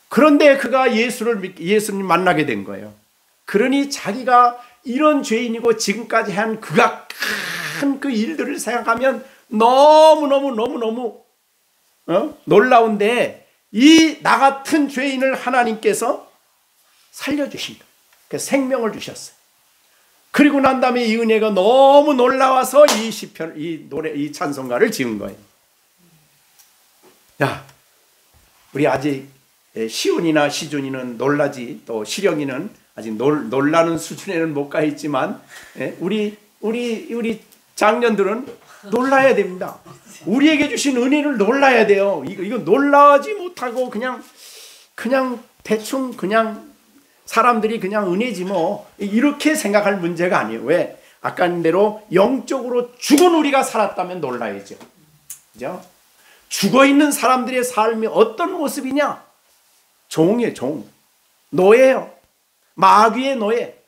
그런데 그가 예수님 만나게 된 거예요. 그러니 자기가 이런 죄인이고 지금까지 한 그가 큰 그 일들을 생각하면 너무 놀라운데, 이 나 같은 죄인을 하나님께서 살려주신다. 그래서 생명을 주셨어요. 그리고 난 다음에 이 은혜가 너무 놀라워서 이 시편, 이 찬송가를 지은 거예요. 야, 우리 아직 시온이나 시준이는 놀라지, 또 시령이는 아직 놀라는 수준에는 못 가 있지만, 우리 장년들은 놀라야 됩니다. 우리에게 주신 은혜를 놀라야 돼요. 이거 놀라지 못하고 그냥 대충 사람들이 그냥 은혜지 이렇게 생각할 문제가 아니에요. 왜? 아까 한 대로 영적으로 죽은 우리가 살았다면 놀라야죠. 그죠? 죽어 있는 사람들의 삶이 어떤 모습이냐? 종이에요, 종. 노예예요. 마귀의 노예.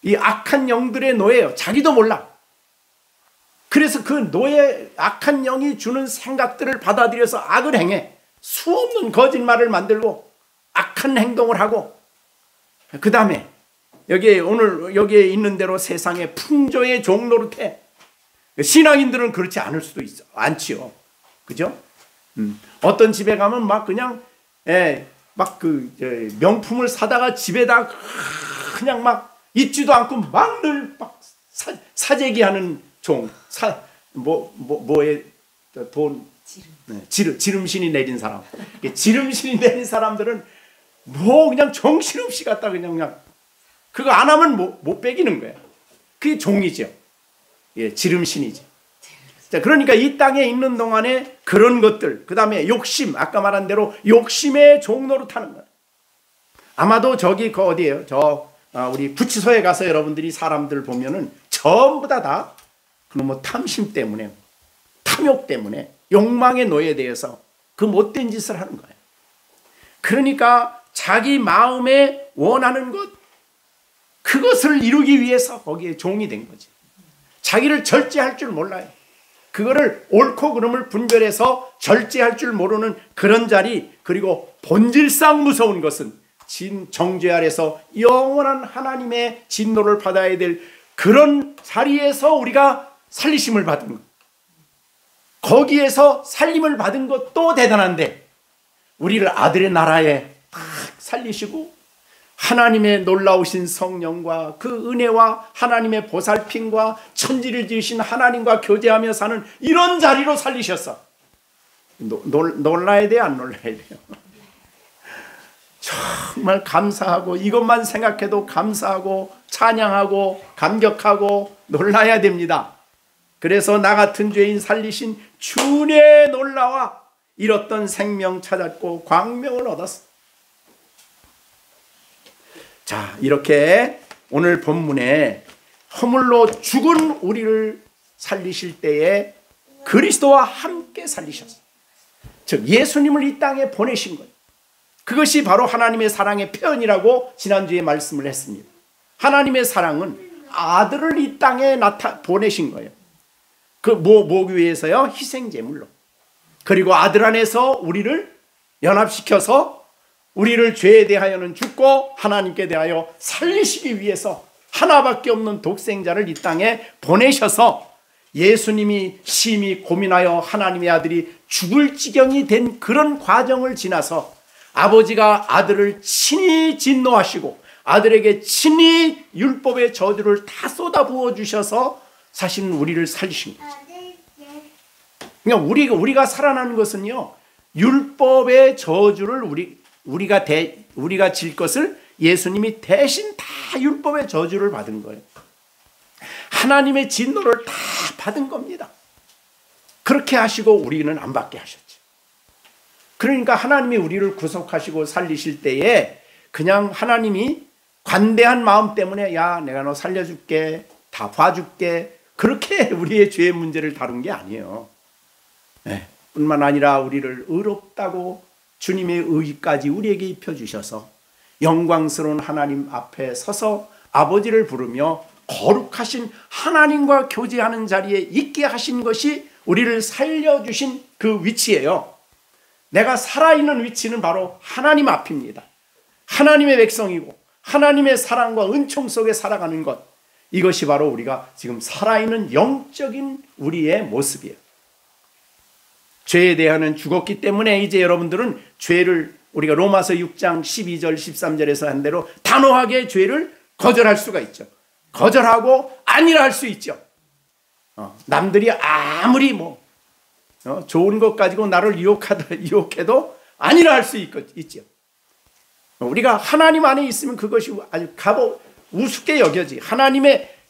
이 악한 영들의 노예예요. 자기도 몰라. 그래서 그 악한 영이 주는 생각들을 받아들여서 악을 행해. 수없는 거짓말을 만들고 악한 행동을 하고, 그 다음에 여기에 있는 대로 세상의 풍조의 종노릇해. 신앙인들은 그렇지 않을 수도 않지요. 그죠? 어떤 집에 가면 그냥 명품을 사다가 집에다 그냥 잊지도 않고 늘 사재기하는 종, 돈, 지름신이 내린 사람. 지름신이 내린 사람들은 그냥 정신없이 갖다 그냥 그거 안 하면 못 빼기는 거야. 그게 종이죠. 지름신이죠. 자, 그러니까 이 땅에 있는 동안에 그런 것들, 그 다음에 욕심, 아까 말한 대로 욕심의 종노릇하는 거야. 아마도 어디예요? 우리 구치소에 가서 여러분들이 사람들 보면은 전부 다 그놈의 탐심 때문에, 탐욕 때문에, 욕망의 노예에 대해서 그 못된 짓을 하는 거예요. 그러니까 자기 마음에 원하는 것, 그것을 이루기 위해서 거기에 종이 된 거지. 자기를 절제할 줄 몰라요. 그거를 옳고 그름을 분별해서 절제할 줄 모르는 그런 자리, 그리고 본질상 무서운 것은 정죄 아래서 영원한 하나님의 진노를 받아야 될 그런 자리에서 우리가 살리심을 받은 것, 거기에서 살림을 받은 것도 대단한데 우리를 아들의 나라에 딱 살리시고 하나님의 놀라우신 성령과 그 은혜와 하나님의 보살핌과 천지를 지으신 하나님과 교제하며 사는 이런 자리로 살리셨어. 놀라야 돼요, 안 놀라야 돼요? 정말 감사하고, 이것만 생각해도 감사하고 찬양하고 감격하고 놀라야 됩니다. 그래서 나 같은 죄인 살리신 주의 놀라와 잃었던 생명 찾았고 광명을 얻었어. 자, 이렇게 오늘 본문에 허물로 죽은 우리를 살리실 때에 그리스도와 함께 살리셨어요. 즉 예수님을 이 땅에 보내신 거예요. 그것이 바로 하나님의 사랑의 표현이라고 지난주에 말씀을 했습니다. 하나님의 사랑은 아들을 이 땅에 보내신 거예요. 그 뭐기 위해서요? 희생제물로. 그리고 아들 안에서 우리를 연합시켜서 우리를 죄에 대하여는 죽고 하나님께 대하여 살리시기 위해서 하나밖에 없는 독생자를 이 땅에 보내셔서 예수님이 심히 고민하여 하나님의 아들이 죽을 지경이 된 그런 과정을 지나서 아버지가 아들을 친히 진노하시고 아들에게 친히 율법의 저주를 다 쏟아부어 주셔서 사실 우리를 살리신 거죠. 그러니까 우리가 살아나는 것은요, 율법의 저주를 우리가 질 것을 예수님이 대신 다 율법의 저주를 받은 거예요. 하나님의 진노를 다 받은 겁니다. 그렇게 하시고 우리는 안 받게 하셨죠. 그러니까 하나님이 우리를 구속하시고 살리실 때에 그냥 하나님이 관대한 마음 때문에 야, 내가 너 살려줄게, 다 봐줄게, 그렇게 우리의 죄의 문제를 다룬 게 아니에요. 네. 뿐만 아니라 우리를 의롭다고 주님의 의까지 우리에게 입혀주셔서 영광스러운 하나님 앞에 서서 아버지를 부르며 거룩하신 하나님과 교제하는 자리에 있게 하신 것이 우리를 살려주신 그 위치예요. 내가 살아있는 위치는 바로 하나님 앞입니다. 하나님의 백성이고 하나님의 사랑과 은총 속에 살아가는 것, 이것이 바로 우리가 지금 살아있는 영적인 우리의 모습이에요. 죄에 대하여는 죽었기 때문에 이제 여러분들은 죄를, 우리가 로마서 6장 12절 13절에서 한 대로 단호하게 죄를 거절할 수가 있죠. 거절하고 아니라 할 수 있죠. 남들이 아무리 좋은 것 가지고 나를 유혹해도 아니라 할 수 있죠. 우리가 하나님 안에 있으면 그것이 아주 우습게 여겨지.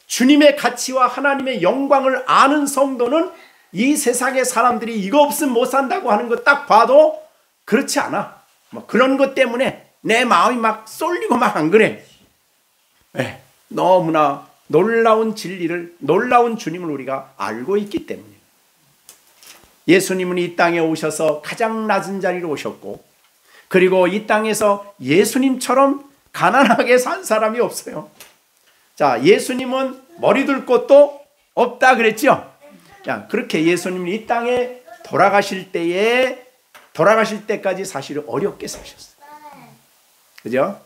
주님의 가치와 하나님의 영광을 아는 성도는 이 세상의 사람들이 이거 없으면 못 산다고 하는 거 딱 봐도 그렇지 않아. 그런 것 때문에 내 마음이 막 쏠리고 막 안 그래. 네, 너무나 놀라운 진리를, 놀라운 주님을 우리가 알고 있기 때문에. 예수님은 이 땅에 오셔서 가장 낮은 자리로 오셨고, 그리고 이 땅에서 예수님처럼 가난하게 산 사람이 없어요. 자, 예수님은 머리 둘 곳도 없다 그랬죠? 자, 그렇게 예수님이 이 땅에 돌아가실 때까지 사실은 어렵게 사셨어요. 그죠?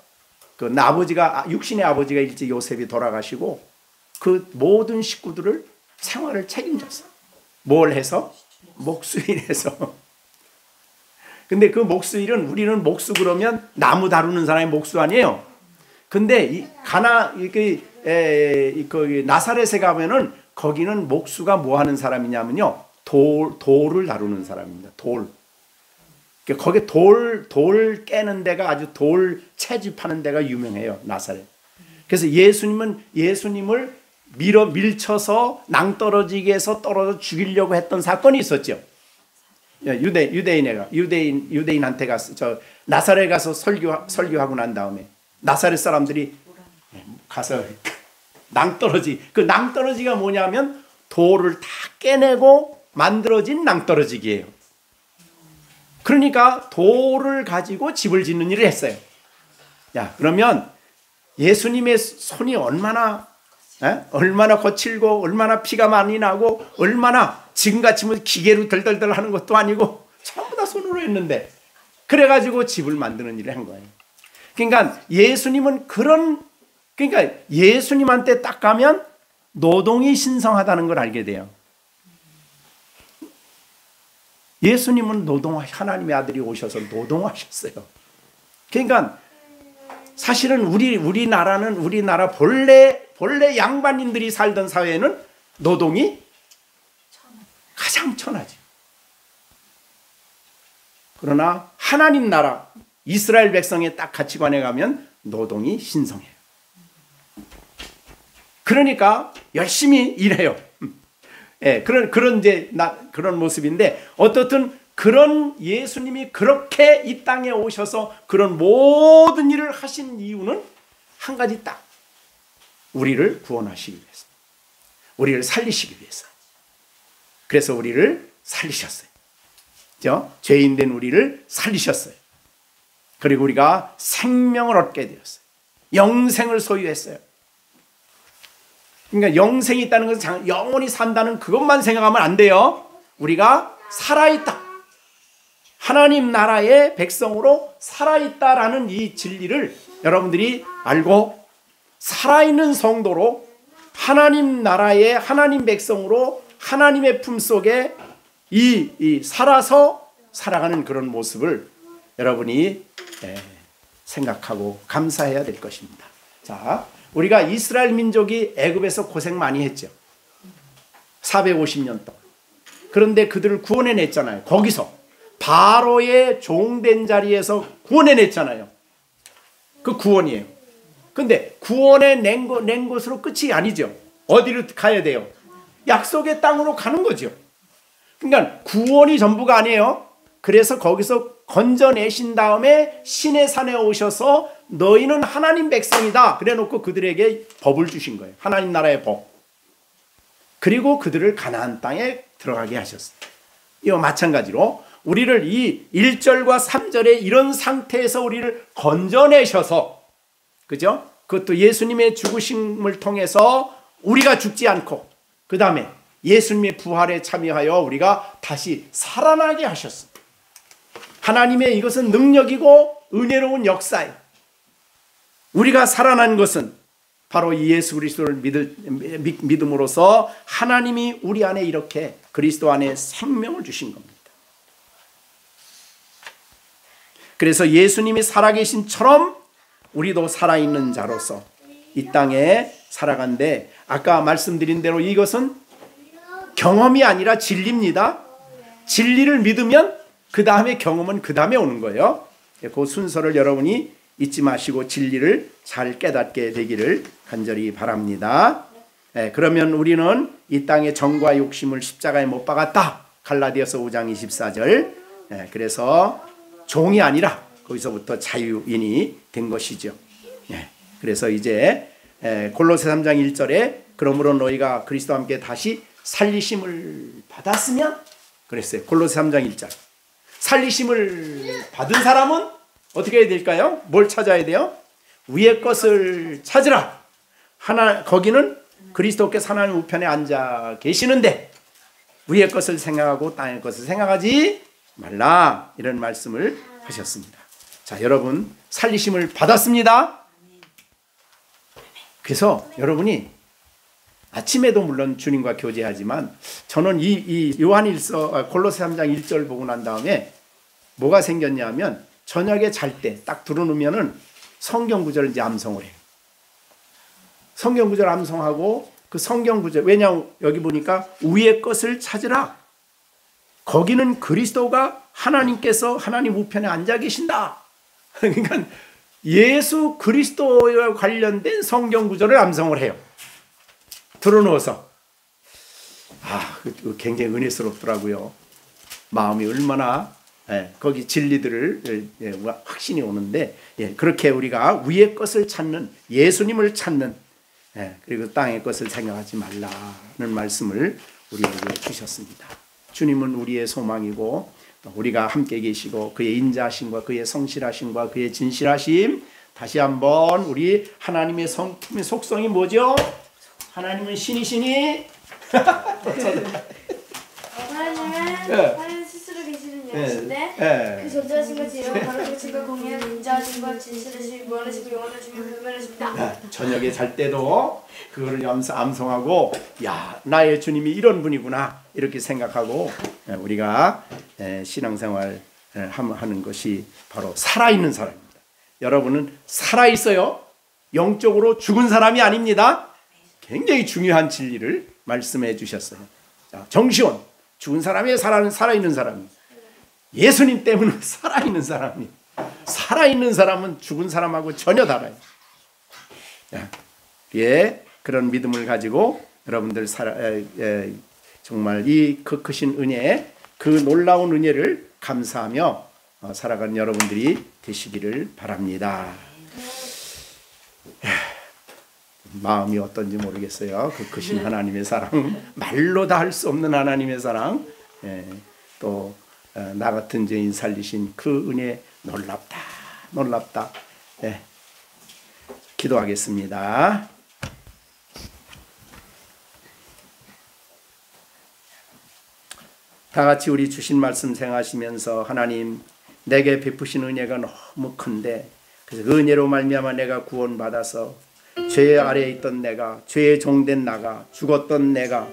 육신의 아버지가 일찍 요셉이 돌아가시고 그 모든 식구들을 생활을 책임졌어요. 뭘 해서? 목수일해서. 근데 그 목수일은, 우리는 목수 그러면 나무 다루는 사람이 목수 아니에요. 근데 나사렛에 가면은 거기는 목수가 뭐 하는 사람이냐면요, 돌을 다루는 사람입니다. 돌. 거기 돌 깨는 데가, 아주 돌 채집하는 데가 유명해요, 나사렛. 그래서 예수님을 밀쳐서 낭떠러지게 해서 떨어져 죽이려고 했던 사건이 있었죠. 유대인한테 나사렛 가서 설교하고 난 다음에 나사렛 사람들이 가서 그 낭떠러지가 뭐냐면 돌을 다 깨내고 만들어진 낭떠러지기예요. 그러니까 돌을 가지고 집을 짓는 일을 했어요. 야, 그러면 예수님의 손이 얼마나 거칠고 얼마나 피가 많이 나고 얼마나 지금같이 뭐 기계로 덜덜덜 하는 것도 아니고 전부 다 손으로 했는데 그래가지고 집을 만드는 일을 한 거예요. 그러니까 예수님은 그러니까 예수님한테 딱 가면 노동이 신성하다는 걸 알게 돼요. 예수님은 하나님의 아들이 오셔서 노동하셨어요. 그러니까 사실은 우리나라 본래 양반인들이 살던 사회에는 노동이 가장 천하죠. 그러나 하나님 나라 이스라엘 백성의 딱 가치관에 가면 노동이 신성해요. 그러니까 열심히 일해요. 예, 그런 모습인데 어떻든 그런 예수님이 그렇게 이 땅에 오셔서 그런 모든 일을 하신 이유는 한 가지 딱. 우리를 구원하시기 위해서. 우리를 살리시기 위해서. 그래서 우리를 살리셨어요. 그죠? 죄인 된 우리를 살리셨어요. 그리고 우리가 생명을 얻게 되었어요. 영생을 소유했어요. 그러니까 영생이 있다는 것은 영원히 산다는 그것만 생각하면 안 돼요. 우리가 살아있다. 하나님 나라의 백성으로 살아있다라는 이 진리를 여러분들이 알고 살아있는 성도로 하나님 나라의 하나님 백성으로 하나님의 품속에 살아서 살아가는 그런 모습을 여러분이 생각하고 감사해야 될 것입니다. 자, 우리가 이스라엘 민족이 애굽에서 고생 많이 했죠. 450년 동안. 그런데 그들을 구원해냈잖아요. 거기서 바로의 종된 자리에서 구원해냈잖아요. 그 구원이에요. 근데 구원해낸 것으로 끝이 아니죠. 어디로 가야 돼요? 약속의 땅으로 가는 거죠. 그러니까 구원이 전부가 아니에요. 그래서 거기서 건져내신 다음에 신의 산에 오셔서 너희는 하나님 백성이다 그래놓고 그들에게 법을 주신 거예요. 하나님 나라의 법. 그리고 그들을 가나안 땅에 들어가게 하셨어요. 이와 마찬가지로 우리를 이 1절과 3절의 이런 상태에서 우리를 건져내셔서, 그죠? 그것도 예수님의 죽으심을 통해서 우리가 죽지 않고 그 다음에 예수님의 부활에 참여하여 우리가 다시 살아나게 하셨습니다. 하나님의 이것은 능력이고 은혜로운 역사예요. 우리가 살아난 것은 바로 이 예수 그리스도를 믿음으로써 하나님이 우리 안에 이렇게 그리스도 안에 생명을 주신 겁니다. 그래서 예수님이 살아계신처럼 우리도 살아있는 자로서 이 땅에 살아간데, 아까 말씀드린 대로 이것은 경험이 아니라 진리입니다. 진리를 믿으면 그 다음에 경험은 그 다음에 오는 거예요. 그 순서를 여러분이 잊지 마시고 진리를 잘 깨닫게 되기를 간절히 바랍니다. 그러면 우리는 이 땅의 정과 욕심을 십자가에 못 박았다. 갈라디아서 5장 24절. 그래서 종이 아니라 거기서부터 자유인이 된 것이죠. 그래서 이제 골로새 3장 1절에 그러므로 너희가 그리스도와 함께 다시 살리심을 받았으면 그랬어요. 골로새 3장 1절. 살리심을 받은 사람은 어떻게 해야 될까요? 뭘 찾아야 돼요? 위의 것을 찾으라. 거기는 그리스도께서 하나님 우편에 앉아 계시는데 위의 것을 생각하고 땅의 것을 생각하지 말라. 이런 말씀을 하셨습니다. 자, 여러분 살리심을 받았습니다. 그래서 여러분이 아침에도 물론 주님과 교제하지만 저는 이 요한일서 골로새 3장 1절 보고 난 다음에 뭐가 생겼냐면 저녁에 잘 때 딱 들어놓으면은 성경 구절을 이제 암송을 해요. 성경 구절 암송하고 그 성경 구절, 왜냐하면 여기 보니까 위의 것을 찾으라. 거기는 그리스도가 하나님께서 하나님 우편에 앉아 계신다. 그러니까 예수 그리스도와 관련된 성경 구절을 암송을 해요. 들어놓아서. 굉장히 은혜스럽더라고요. 마음이 얼마나 거기 진리들을 확신이 오는데, 그렇게 우리가 위의 것을 찾는, 예수님을 찾는, 그리고 땅의 것을 생각하지 말라는 말씀을 우리에게 주셨습니다. 주님은 우리의 소망이고 우리가 함께 계시고 그의 인자하심과 그의 성실하심과 그의 진실하심, 다시 한번 우리 하나님의 성품의 속성이 뭐죠? 하나님은 신이시니 하나님은 스스로 계시는 영이신데 그 존재하심과 지혜와 바로하심과 공의와 인자하심과 진실하심이 무한하시고 영원하시며 불변하십니다. 저녁에 잘 때도 그거를 암송하고, 야, 나의 주님이 이런 분이구나 이렇게 생각하고 우리가 신앙생활 하는 것이 바로 살아있는 사람입니다. 여러분은 살아있어요. 영적으로 죽은 사람이 아닙니다. 굉장히 중요한 진리를 말씀해 주셨어요. 자, 정시원, 죽은 사람이 살아있는 사람입니다. 예수님 때문에 살아있는 사람입니다. 살아있는 사람은 죽은 사람하고 전혀 달라요. 예, 그런 믿음을 가지고 여러분들 정말 이 그 크신 은혜, 그 놀라운 은혜를 감사하며 살아가는 여러분들이 되시기를 바랍니다. 마음이 어떤지 모르겠어요. 그 크신 하나님의 사랑, 말로 다 할 수 없는 하나님의 사랑, 또 나 같은 죄인 살리신 그 은혜 놀랍다, 놀랍다. 기도하겠습니다. 다 같이 우리 주신 말씀 생각하시면서, 하나님, 내게 베푸신 은혜가 너무 큰데 그래서 그 은혜로 말미암아 내가 구원받아서 죄 아래에 있던 내가, 죄의 종된 나가, 죽었던 내가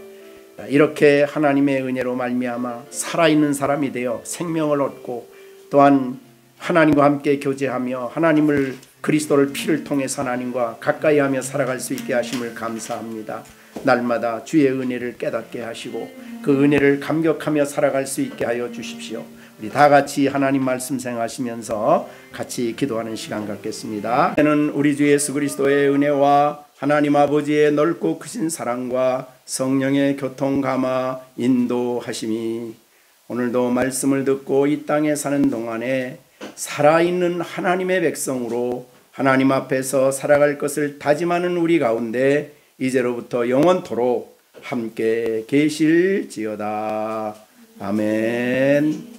이렇게 하나님의 은혜로 말미암아 살아있는 사람이 되어 생명을 얻고, 또한 하나님과 함께 교제하며 하나님을, 그리스도를 피를 통해서 하나님과 가까이하며 살아갈 수 있게 하심을 감사합니다. 날마다 주의 은혜를 깨닫게 하시고 그 은혜를 감격하며 살아갈 수 있게 하여 주십시오. 우리 다 같이 하나님 말씀 생각하시면서 같이 기도하는 시간 갖겠습니다. 이제는 우리 주 예수 그리스도의 은혜와 하나님 아버지의 넓고 크신 사랑과 성령의 교통감화 인도하심이 오늘도 말씀을 듣고 이 땅에 사는 동안에 살아있는 하나님의 백성으로 하나님 앞에서 살아갈 것을 다짐하는 우리 가운데 이제로부터 영원토록 함께 계실지어다. 아멘.